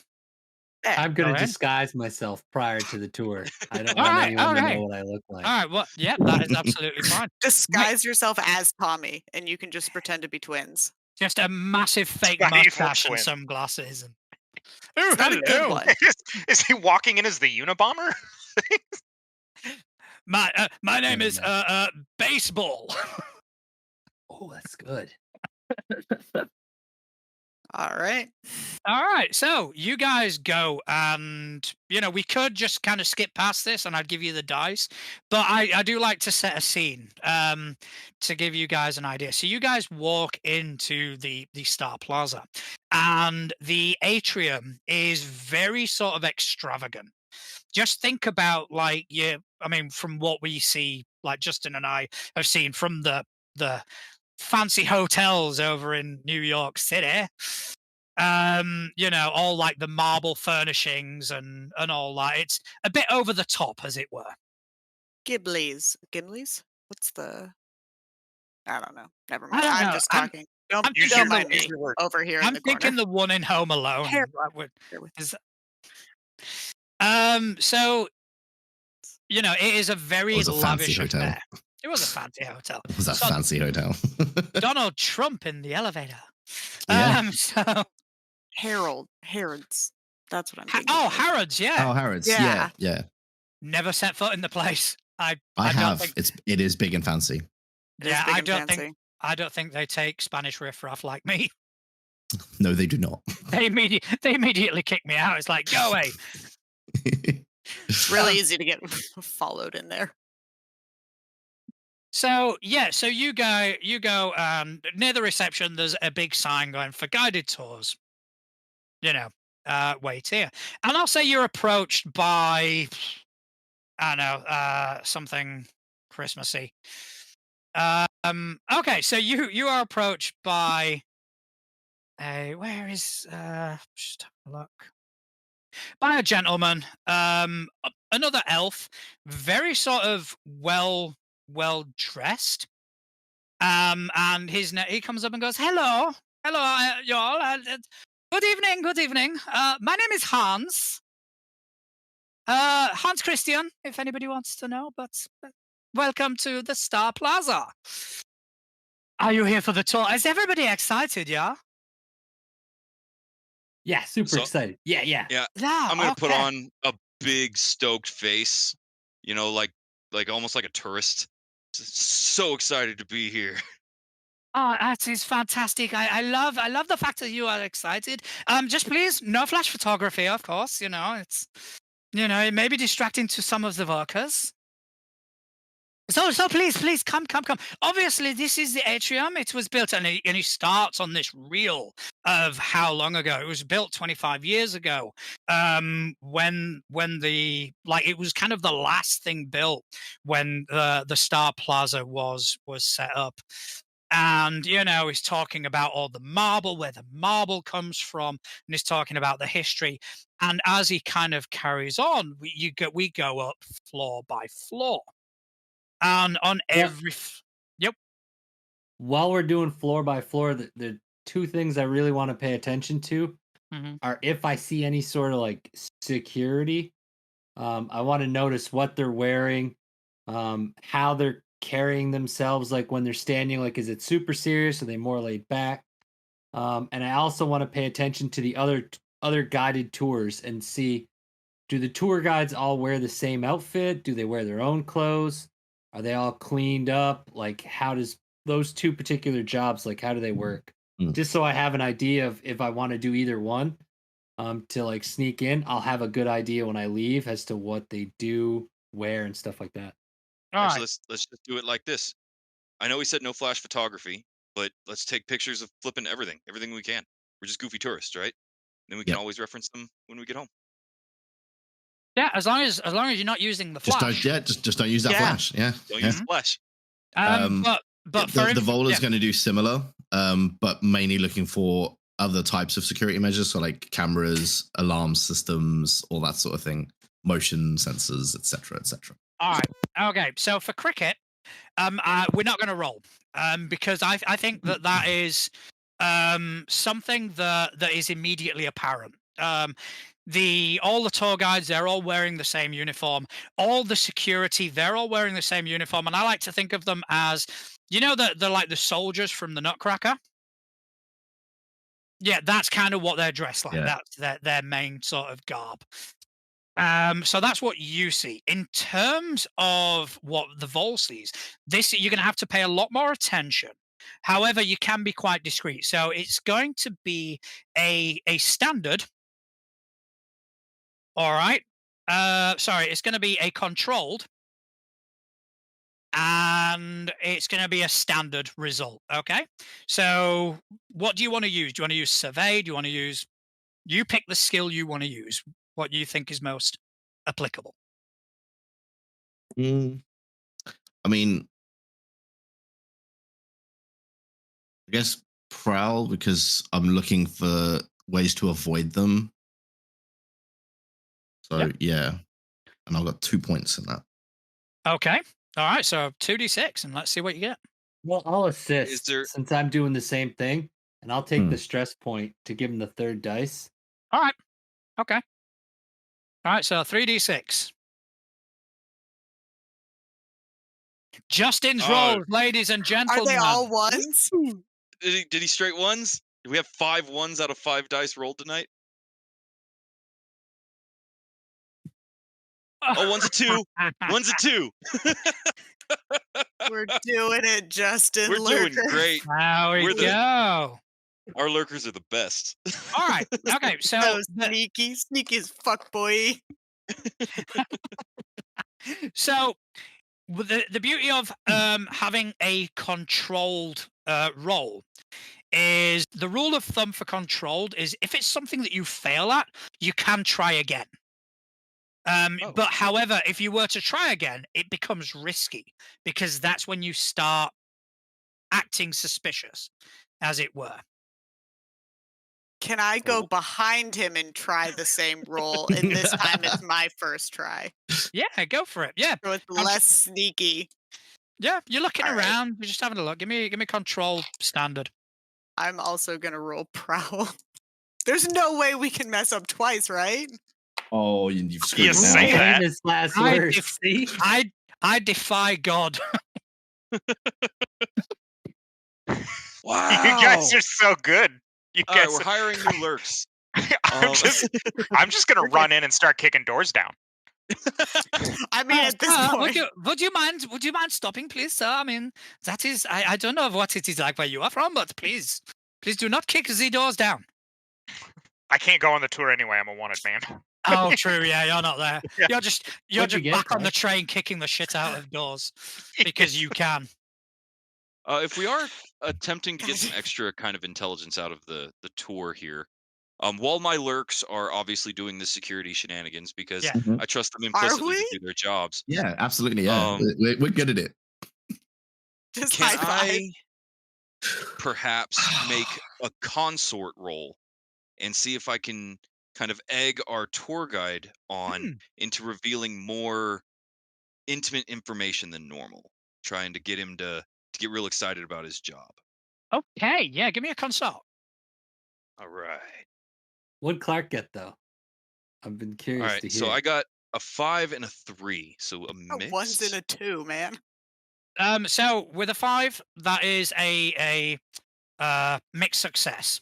Speaker 5: Yeah.
Speaker 2: I'm going
Speaker 1: Go
Speaker 2: to
Speaker 1: in.
Speaker 2: disguise myself prior to the tour. I don't
Speaker 1: All
Speaker 2: want
Speaker 1: right,
Speaker 2: anyone to
Speaker 1: okay.
Speaker 2: know what I look like.
Speaker 1: All right. Well, yeah, that is absolutely fine.
Speaker 5: Disguise yourself as Tommy, and you can just pretend to be twins.
Speaker 1: Just a massive fake
Speaker 3: Not evil
Speaker 1: mustache and
Speaker 3: twin.
Speaker 1: sunglasses. And oh,
Speaker 5: It's not a good
Speaker 1: hello.
Speaker 5: one.
Speaker 3: Is he walking in as the Unabomber?
Speaker 1: My name is
Speaker 2: know.
Speaker 1: Baseball.
Speaker 2: Oh, that's good.
Speaker 5: All right.
Speaker 1: All right, so you guys go, and we could just kind of skip past this, and I'd give you the dice, but I do like to set a scene to give you guys an idea. So you guys walk into the Star Plaza, and the atrium is very sort of extravagant. Just think about from what we see, like Justin and I have seen from the fancy hotels over in New York City. All like the marble furnishings and all that. It's a bit over the top, as it were.
Speaker 5: Gimli's. What's the? I don't know. Never
Speaker 1: I
Speaker 5: mind.
Speaker 1: don't
Speaker 5: I'm
Speaker 1: know.
Speaker 5: just talking. Don't
Speaker 3: Use
Speaker 5: don't
Speaker 3: your-
Speaker 5: mind
Speaker 3: use
Speaker 5: me
Speaker 3: your word.
Speaker 5: over here in
Speaker 1: I'm
Speaker 5: the
Speaker 1: thinking
Speaker 5: corner.
Speaker 1: the one in Home Alone.
Speaker 5: Here-
Speaker 1: that would-
Speaker 5: Here with
Speaker 1: is- So it is a very
Speaker 4: was a fancy
Speaker 1: lavish
Speaker 4: hotel.
Speaker 1: affair. It was a fancy hotel.
Speaker 4: It was a
Speaker 1: So
Speaker 4: fancy hotel.
Speaker 1: Donald Trump in the elevator.
Speaker 4: Yeah.
Speaker 1: So
Speaker 5: Harrods. That's what I'm thinking.
Speaker 1: oh,
Speaker 5: of.
Speaker 1: Harrods, yeah.
Speaker 4: Oh, Harrods.
Speaker 5: Yeah.
Speaker 4: Yeah.
Speaker 1: Never set foot in the place.
Speaker 4: I
Speaker 1: don't
Speaker 4: have.
Speaker 1: think-
Speaker 4: It is big and fancy.
Speaker 5: It is
Speaker 1: Yeah,
Speaker 5: big
Speaker 1: I
Speaker 5: and
Speaker 1: don't
Speaker 5: fancy.
Speaker 1: think I don't think they take Spanish riffraff like me.
Speaker 4: No, they do not.
Speaker 1: They immediately kick me out. It's like, go away.
Speaker 5: It's really easy to get followed in there.
Speaker 1: So yeah, so you go near the reception. There's a big sign going for guided tours. Wait here, and I'll say you're approached by, I don't know, something Christmassy. Okay, so you are approached by where is just have a look. By a gentleman, another elf, very sort of well dressed. And he comes up and goes, hello, y'all. Good evening. My name is Hans. Hans Christian, if anybody wants to know. But welcome to the Star Plaza. Are you here for the tour? Is everybody excited? Yeah.
Speaker 2: Yeah, super excited. Yeah.
Speaker 1: Yeah.
Speaker 6: I'm gonna put
Speaker 1: okay.
Speaker 6: on a big stoked face, like almost like a tourist. So excited to be here.
Speaker 1: Oh, that is fantastic. I love the fact that you are excited. Just please, no flash photography, of course. It's it may be distracting to some of the workers. So please come. Obviously, this is the atrium. It was built, and he starts on this reel of how long ago. It was built 25 years ago. When it was kind of the last thing built when the Star Plaza was set up. And he's talking about all the marble, where the marble comes from, and he's talking about the history. And as he kind of carries on, we go up floor by floor. And on every
Speaker 2: While we're doing floor by floor, the two things I really want to pay attention to are if I see any sort of like security. I want to notice what they're wearing, how they're carrying themselves, like when they're standing, like is it super serious? Are they more laid back? And I also want to pay attention to the other guided tours and see, do the tour guides all wear the same outfit? Do they wear their own clothes? Are they all cleaned up? Like, how does those two particular jobs, like, how do they work? just so I have an idea of if I want to do either one. To like sneak in, I'll have a good idea when I leave as to what they do, where, and stuff like that.
Speaker 1: All
Speaker 6: Actually,
Speaker 1: right.
Speaker 6: let's just do it like this. I know we said no flash photography, but let's take pictures of flipping everything we can. We're just goofy tourists, right? Then we can
Speaker 4: Yep.
Speaker 6: always reference them when we get home.
Speaker 1: Yeah, as long as you're not using the
Speaker 4: Just
Speaker 1: flash.
Speaker 4: just don't use that
Speaker 5: Yeah.
Speaker 4: flash. Yeah.
Speaker 6: Don't
Speaker 4: yeah.
Speaker 6: use the flash.
Speaker 1: But for
Speaker 4: the Vola's
Speaker 1: yeah.
Speaker 4: going to do similar, but mainly looking for other types of security measures, so like cameras, alarm systems, all that sort of thing, motion sensors, etc., etc.
Speaker 1: All right. Okay. So for cricket, we're not going to roll, because I think that is something that is immediately apparent. All the tour guides, they're all wearing the same uniform. All the security, they're all wearing the same uniform, and I like to think of them as, they're like the soldiers from the Nutcracker. Yeah, that's kind of what they're dressed like.
Speaker 4: Yeah.
Speaker 1: That's their main sort of garb. So that's what you see. In terms of what the Vol sees, you're going to have to pay a lot more attention. However, you can be quite discreet. So it's going to be a standard. All right. Sorry, it's going to be a controlled, and it's going to be a standard result. Okay. So what do you want to use? Do you want to use survey? Do you want to use? You pick the skill you want to use. What you think is most applicable.
Speaker 4: I mean, I guess prowl, because I'm looking for ways to avoid them. So yeah, and I've got 2 points in that.
Speaker 1: Okay. All right. So 2d6, and let's see what you get.
Speaker 2: Well, I'll assist since I'm doing the same thing, and I'll take the stress point to give him the third dice.
Speaker 1: All right. Okay. All right. So 3d6. Justin's rolls, ladies and gentlemen.
Speaker 5: Are they all ones?
Speaker 6: Did he straight ones? Do we have 5 ones out of 5 dice rolled tonight? Oh, one's a 2. One's a 2.
Speaker 5: We're doing it, Justin.
Speaker 6: We're
Speaker 5: Lurker.
Speaker 6: doing great.
Speaker 1: There we go.
Speaker 6: Our lurkers are the best.
Speaker 1: All right. Okay. So
Speaker 5: sneaky as fuck, boy.
Speaker 1: So the beauty of having a controlled roll is, the rule of thumb for controlled is, if it's something that you fail at, you can try again. But however, if you were to try again, it becomes risky, because that's when you start acting suspicious, as it were.
Speaker 5: Can I go behind him and try the same roll? And this time it's my first try.
Speaker 1: Yeah, go for it. Yeah.
Speaker 5: So it's less sneaky.
Speaker 1: Yeah, you're looking
Speaker 5: All right.
Speaker 1: around. You're just having a look. Give me control standard.
Speaker 5: I'm also gonna roll prowl. There's no way we can mess up twice, right?
Speaker 4: Oh, you've screwed
Speaker 3: You
Speaker 4: it
Speaker 3: say
Speaker 4: now.
Speaker 3: that.
Speaker 2: Famous last words. See?
Speaker 1: I defy God.
Speaker 6: Wow.
Speaker 3: You guys are so good. You
Speaker 6: All right,
Speaker 3: guys
Speaker 6: we're hiring new lurks.
Speaker 3: I'm just gonna run in and start kicking doors down.
Speaker 5: I mean, at this point,
Speaker 1: would you mind stopping, please, sir? I mean, that is, I don't know what it is like where you are from, but please do not kick the doors down.
Speaker 3: I can't go on the tour anyway. I'm a wanted man.
Speaker 1: Oh, true. Yeah, you're not there.
Speaker 3: Yeah.
Speaker 1: You're just back on the train, kicking the shit out of doors because you can.
Speaker 6: If we are attempting to get some extra kind of intelligence out of the tour here, while my lurks are obviously doing the security shenanigans, because
Speaker 1: Yeah.
Speaker 4: Mhm.
Speaker 6: I trust them implicitly to
Speaker 5: we?
Speaker 6: do their jobs.
Speaker 4: Yeah, absolutely. Yeah, we're good at it.
Speaker 5: just
Speaker 6: Can
Speaker 5: high five.
Speaker 6: I perhaps make a consort roll and see if I can kind of egg our tour guide on into revealing more intimate information than normal, trying to get him to get real excited about his job.
Speaker 1: Okay, yeah, give me a consult.
Speaker 6: All right.
Speaker 2: What'd Clark get though? I've been
Speaker 6: All
Speaker 2: curious
Speaker 6: right.
Speaker 2: to hear.
Speaker 6: So I got a 5 and a 3, so a
Speaker 5: A
Speaker 6: mix.
Speaker 5: one's and a 2, man.
Speaker 1: So with a 5, that is a mixed success.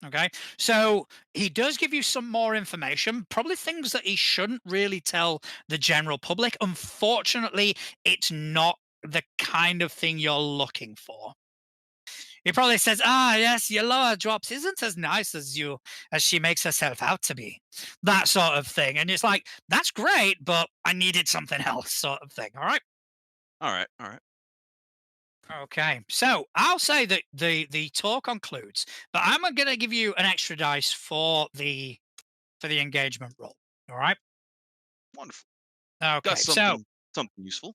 Speaker 1: Okay, so he does give you some more information, probably things that he shouldn't really tell the general public. Unfortunately, it's not the kind of thing you're looking for. He probably says, "Ah, yes, your lower drops isn't as nice as she makes herself out to be." That sort of thing. And it's like, that's great, but I needed something else, sort of thing. All right.
Speaker 6: All right. All right.
Speaker 1: Okay. So I'll say that the tour concludes, but I'm gonna give you an extra dice for the engagement roll. All right.
Speaker 6: Wonderful. Got
Speaker 1: Okay. So
Speaker 6: something useful.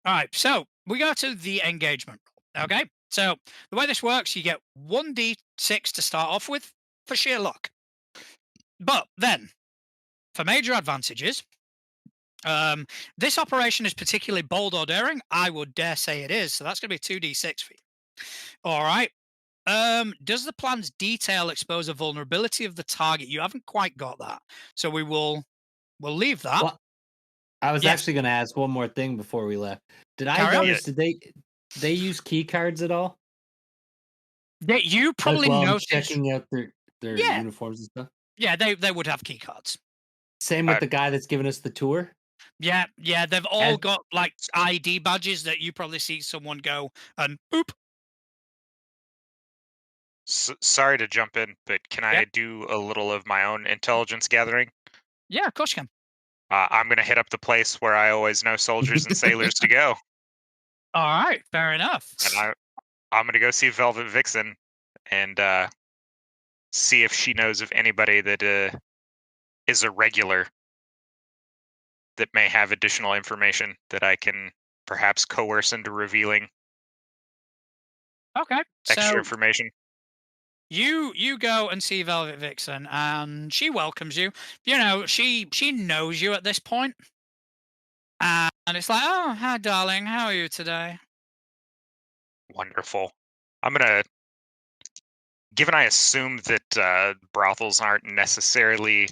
Speaker 1: all right. So we go to the engagement roll. Okay. So the way this works, you get 1d6 to start off with for sheer luck. But then, for major advantages, this operation is particularly bold or daring. I would dare say it is. So that's going to be 2d6 for you. All right. Does the plan's detail expose a vulnerability of the target? You haven't quite got that, so we'll leave that.
Speaker 2: Well, I was
Speaker 1: Yes.
Speaker 2: actually going to ask one more thing before we left. Did I
Speaker 1: Carry on.
Speaker 2: notice? Did they use key cards at all?
Speaker 1: You
Speaker 2: Like
Speaker 1: probably
Speaker 2: while I'm
Speaker 1: noticed.
Speaker 2: checking out their
Speaker 1: Yeah.
Speaker 2: uniforms and stuff.
Speaker 1: Yeah, they would have key cards.
Speaker 2: Same with the guy that's giving us the tour.
Speaker 1: Yeah, they've all
Speaker 2: And-
Speaker 1: got like ID badges that you probably see someone go and boop.
Speaker 3: Sorry to jump in, but can I
Speaker 1: Yep.
Speaker 3: do a little of my own intelligence gathering?
Speaker 1: Yeah, of course you can.
Speaker 3: I'm going to hit up the place where I always know soldiers and sailors to go.
Speaker 1: All right, fair enough.
Speaker 3: And I'm going to go see Velvet Vixen and see if she knows of anybody that is a regular that may have additional information that I can perhaps coerce into revealing
Speaker 1: Okay,
Speaker 3: extra
Speaker 1: so
Speaker 3: information.
Speaker 1: you go and see Velvet Vixen, and she welcomes you. You know, she knows you at this point, and it's like, "Oh, hi, darling. How are you today?"
Speaker 3: Wonderful. I'm going to, given I assume that brothels aren't necessarily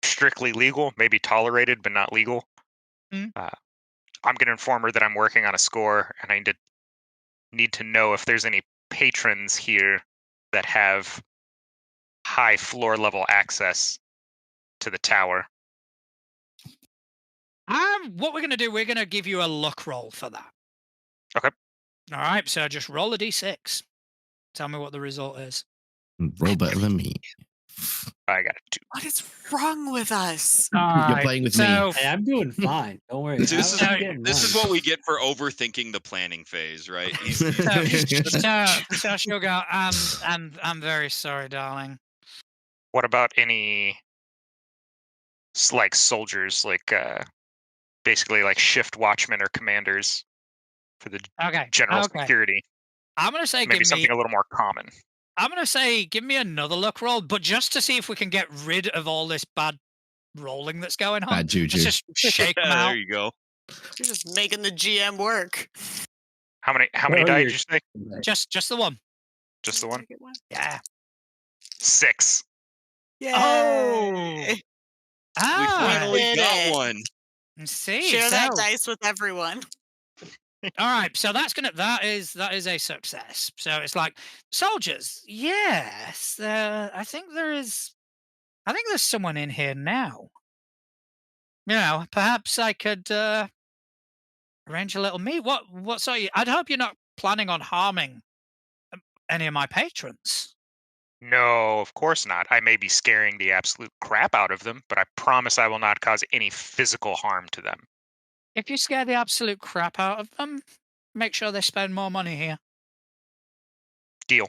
Speaker 3: strictly legal, maybe tolerated, but not legal,
Speaker 1: Mm.
Speaker 3: I'm going to inform her that I'm working on a score and I need to know if there's any patrons here that have high floor level access to the tower.
Speaker 1: What we're gonna do, we're gonna give you a luck roll for that.
Speaker 3: Okay.
Speaker 1: All right, so just roll a d6. Tell me what the result is.
Speaker 4: Roll better than me.
Speaker 3: I got a 2.
Speaker 5: What is wrong with us?
Speaker 4: You're playing with me.
Speaker 2: Hey, I'm doing fine. Don't worry.
Speaker 6: See, this
Speaker 2: I'm getting
Speaker 6: this is
Speaker 2: mine.
Speaker 6: what we get for overthinking the planning phase, right?
Speaker 1: So she'll go. I'm very sorry, darling.
Speaker 3: What about any like soldiers, like basically like shift watchmen or commanders for the
Speaker 1: Okay.
Speaker 3: general
Speaker 1: Okay.
Speaker 3: security?
Speaker 1: I'm gonna say
Speaker 3: Maybe something a little more common.
Speaker 1: I'm gonna say give me another luck roll, but just to see if we can get rid of all this bad rolling that's going on.
Speaker 4: Bad juju.
Speaker 1: Let's just shake them
Speaker 6: Yeah,
Speaker 1: out.
Speaker 6: there you go.
Speaker 5: You're just making the GM work.
Speaker 3: How many
Speaker 2: Oh,
Speaker 3: die
Speaker 2: you're-
Speaker 3: did you say?
Speaker 1: Just the one.
Speaker 3: Just the one?
Speaker 5: Take it one.
Speaker 1: Yeah.
Speaker 3: 6.
Speaker 5: Yay!
Speaker 1: Oh.
Speaker 6: We
Speaker 1: Ah.
Speaker 6: finally
Speaker 5: did
Speaker 6: got
Speaker 5: it.
Speaker 6: one.
Speaker 1: See.
Speaker 5: Share that
Speaker 1: so-
Speaker 5: dice with everyone.
Speaker 1: All right, so that is a success. So it's like soldiers. Yes, I think there's someone in here now. You know, perhaps I could arrange a little meet. What sort of? I'd hope you're not planning on harming any of my patrons.
Speaker 3: No, of course not. I may be scaring the absolute crap out of them, but I promise I will not cause any physical harm to them.
Speaker 1: If you scare the absolute crap out of them, make sure they spend more money here.
Speaker 3: Deal.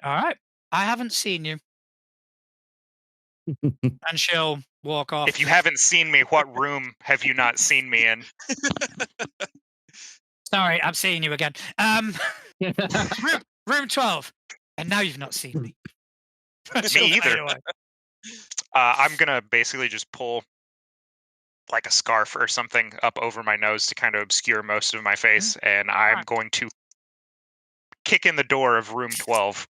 Speaker 1: All right, I haven't seen you, and she'll walk off.
Speaker 3: If you haven't seen me, what room have you not seen me in?
Speaker 1: Sorry, I'm seeing you again. Room 12. And now you've not seen me. She'll fade
Speaker 3: either.
Speaker 1: away.
Speaker 3: I'm gonna basically just pull like a scarf or something up over my nose to kind of obscure most of my face, and I'm
Speaker 1: Alright.
Speaker 3: going to kick in the door of room 12.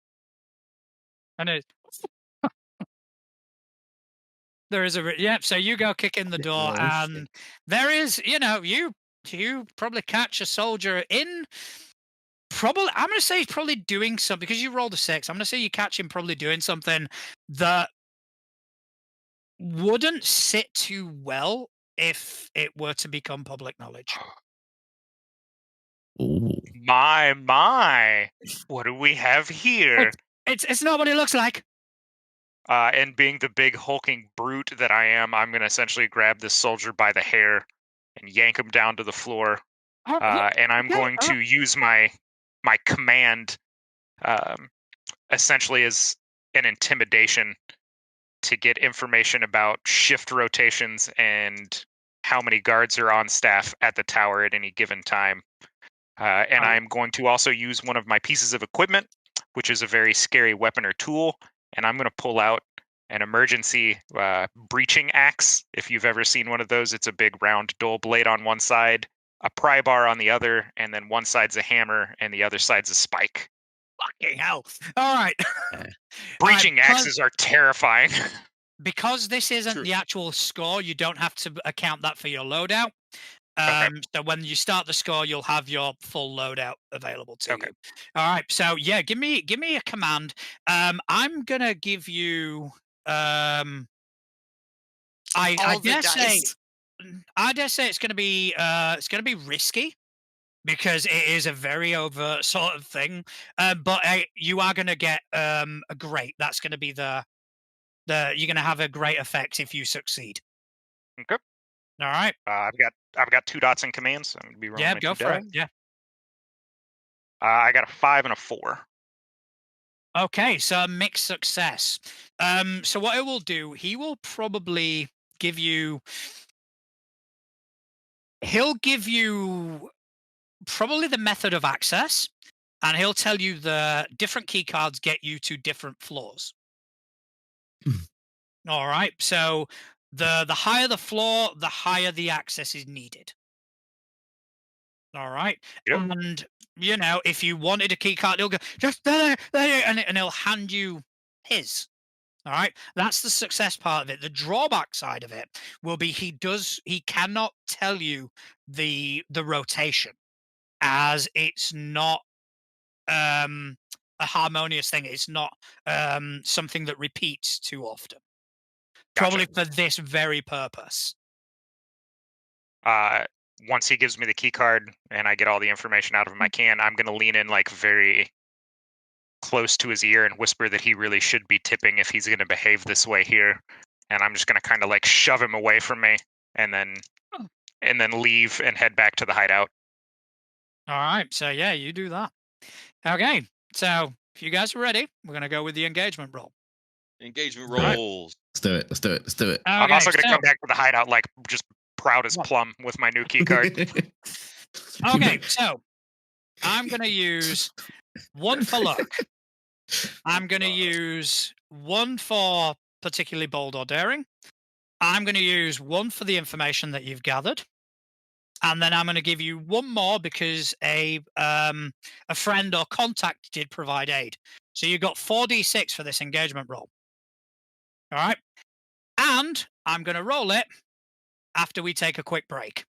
Speaker 1: And there is so you go kick in the door,
Speaker 2: Oh,
Speaker 1: and
Speaker 2: shit.
Speaker 1: there is, you probably catch a soldier in. Probably, I'm going to say he's probably doing something because you rolled a 6. I'm going to say you catch him probably doing something that wouldn't sit too well if it were to become public knowledge.
Speaker 4: Ooh.
Speaker 3: My. What do we have here?
Speaker 1: It's not what it looks like.
Speaker 3: And being the big hulking brute that I am, I'm going to essentially grab this soldier by the hair and yank him down to the floor. And I'm going to use my command essentially as an intimidation to get information about shift rotations and how many guards are on staff at the tower at any given time. And I'm going to also use one of my pieces of equipment, which is a very scary weapon or tool, and I'm going to pull out an emergency breaching axe. If you've ever seen one of those, it's a big round dull blade on one side, a pry bar on the other, and then one side's a hammer and the other side's a spike.
Speaker 1: Fucking hell. All right.
Speaker 3: Breaching axes are terrifying.
Speaker 1: Because this isn't
Speaker 6: True.
Speaker 1: the actual score, you don't have to account that for your loadout.
Speaker 3: Okay.
Speaker 1: So when you start the score, you'll have your full loadout available to
Speaker 3: Okay.
Speaker 1: you. All right. So yeah, give me a command. I'm gonna give you. I
Speaker 5: All the
Speaker 1: dare say.
Speaker 5: dice.
Speaker 1: I dare say it's gonna be risky because it is a very overt sort of thing. But you are gonna get a great. That's gonna be you're gonna have a great effect if you succeed.
Speaker 3: Okay.
Speaker 1: All right.
Speaker 3: I've got 2 dots in commands. So I'm going to be rolling
Speaker 1: Yeah,
Speaker 3: my
Speaker 1: go
Speaker 3: 2
Speaker 1: for
Speaker 3: die.
Speaker 1: it. Yeah.
Speaker 3: I got a 5 and a 4.
Speaker 1: Okay, so a mixed success. So what it will do, he will probably give you. He'll give you probably the method of access, and he'll tell you the different key cards get you to different floors. All right. So the higher the floor, the higher the access is needed. All right.
Speaker 3: Yep.
Speaker 1: And if you wanted a key card, he'll go just there, and he'll hand you his. All right. That's the success part of it. The drawback side of it will be he cannot tell you the rotation, as it's not a harmonious thing. It's not something that repeats too often.
Speaker 3: Gotcha.
Speaker 1: Probably for this very purpose.
Speaker 3: Once he gives me the key card and I get all the information out of him I can, I'm going to lean in like very close to his ear and whisper that he really should be tipping if he's going to behave this way here. And I'm just going to kind of like shove him away from me and then leave and head back to the hideout.
Speaker 1: All right. So yeah, you do that. Okay. So if you guys are ready, we're going to go with the engagement roll.
Speaker 6: Engagement
Speaker 1: Right.
Speaker 6: rolls.
Speaker 4: Let's do it. Let's do it. Let's do it.
Speaker 3: I'm
Speaker 1: Okay,
Speaker 3: also going to
Speaker 1: so-
Speaker 3: come back to the hideout like just proud as plum with my new key card.
Speaker 1: Okay, so I'm going to use one for luck. I'm going to use one for particularly bold or daring. I'm going to use one for the information that you've gathered. And then I'm going to give you one more because a friend or contact did provide aid. So you got 4d6 for this engagement roll. All right. And I'm going to roll it after we take a quick break.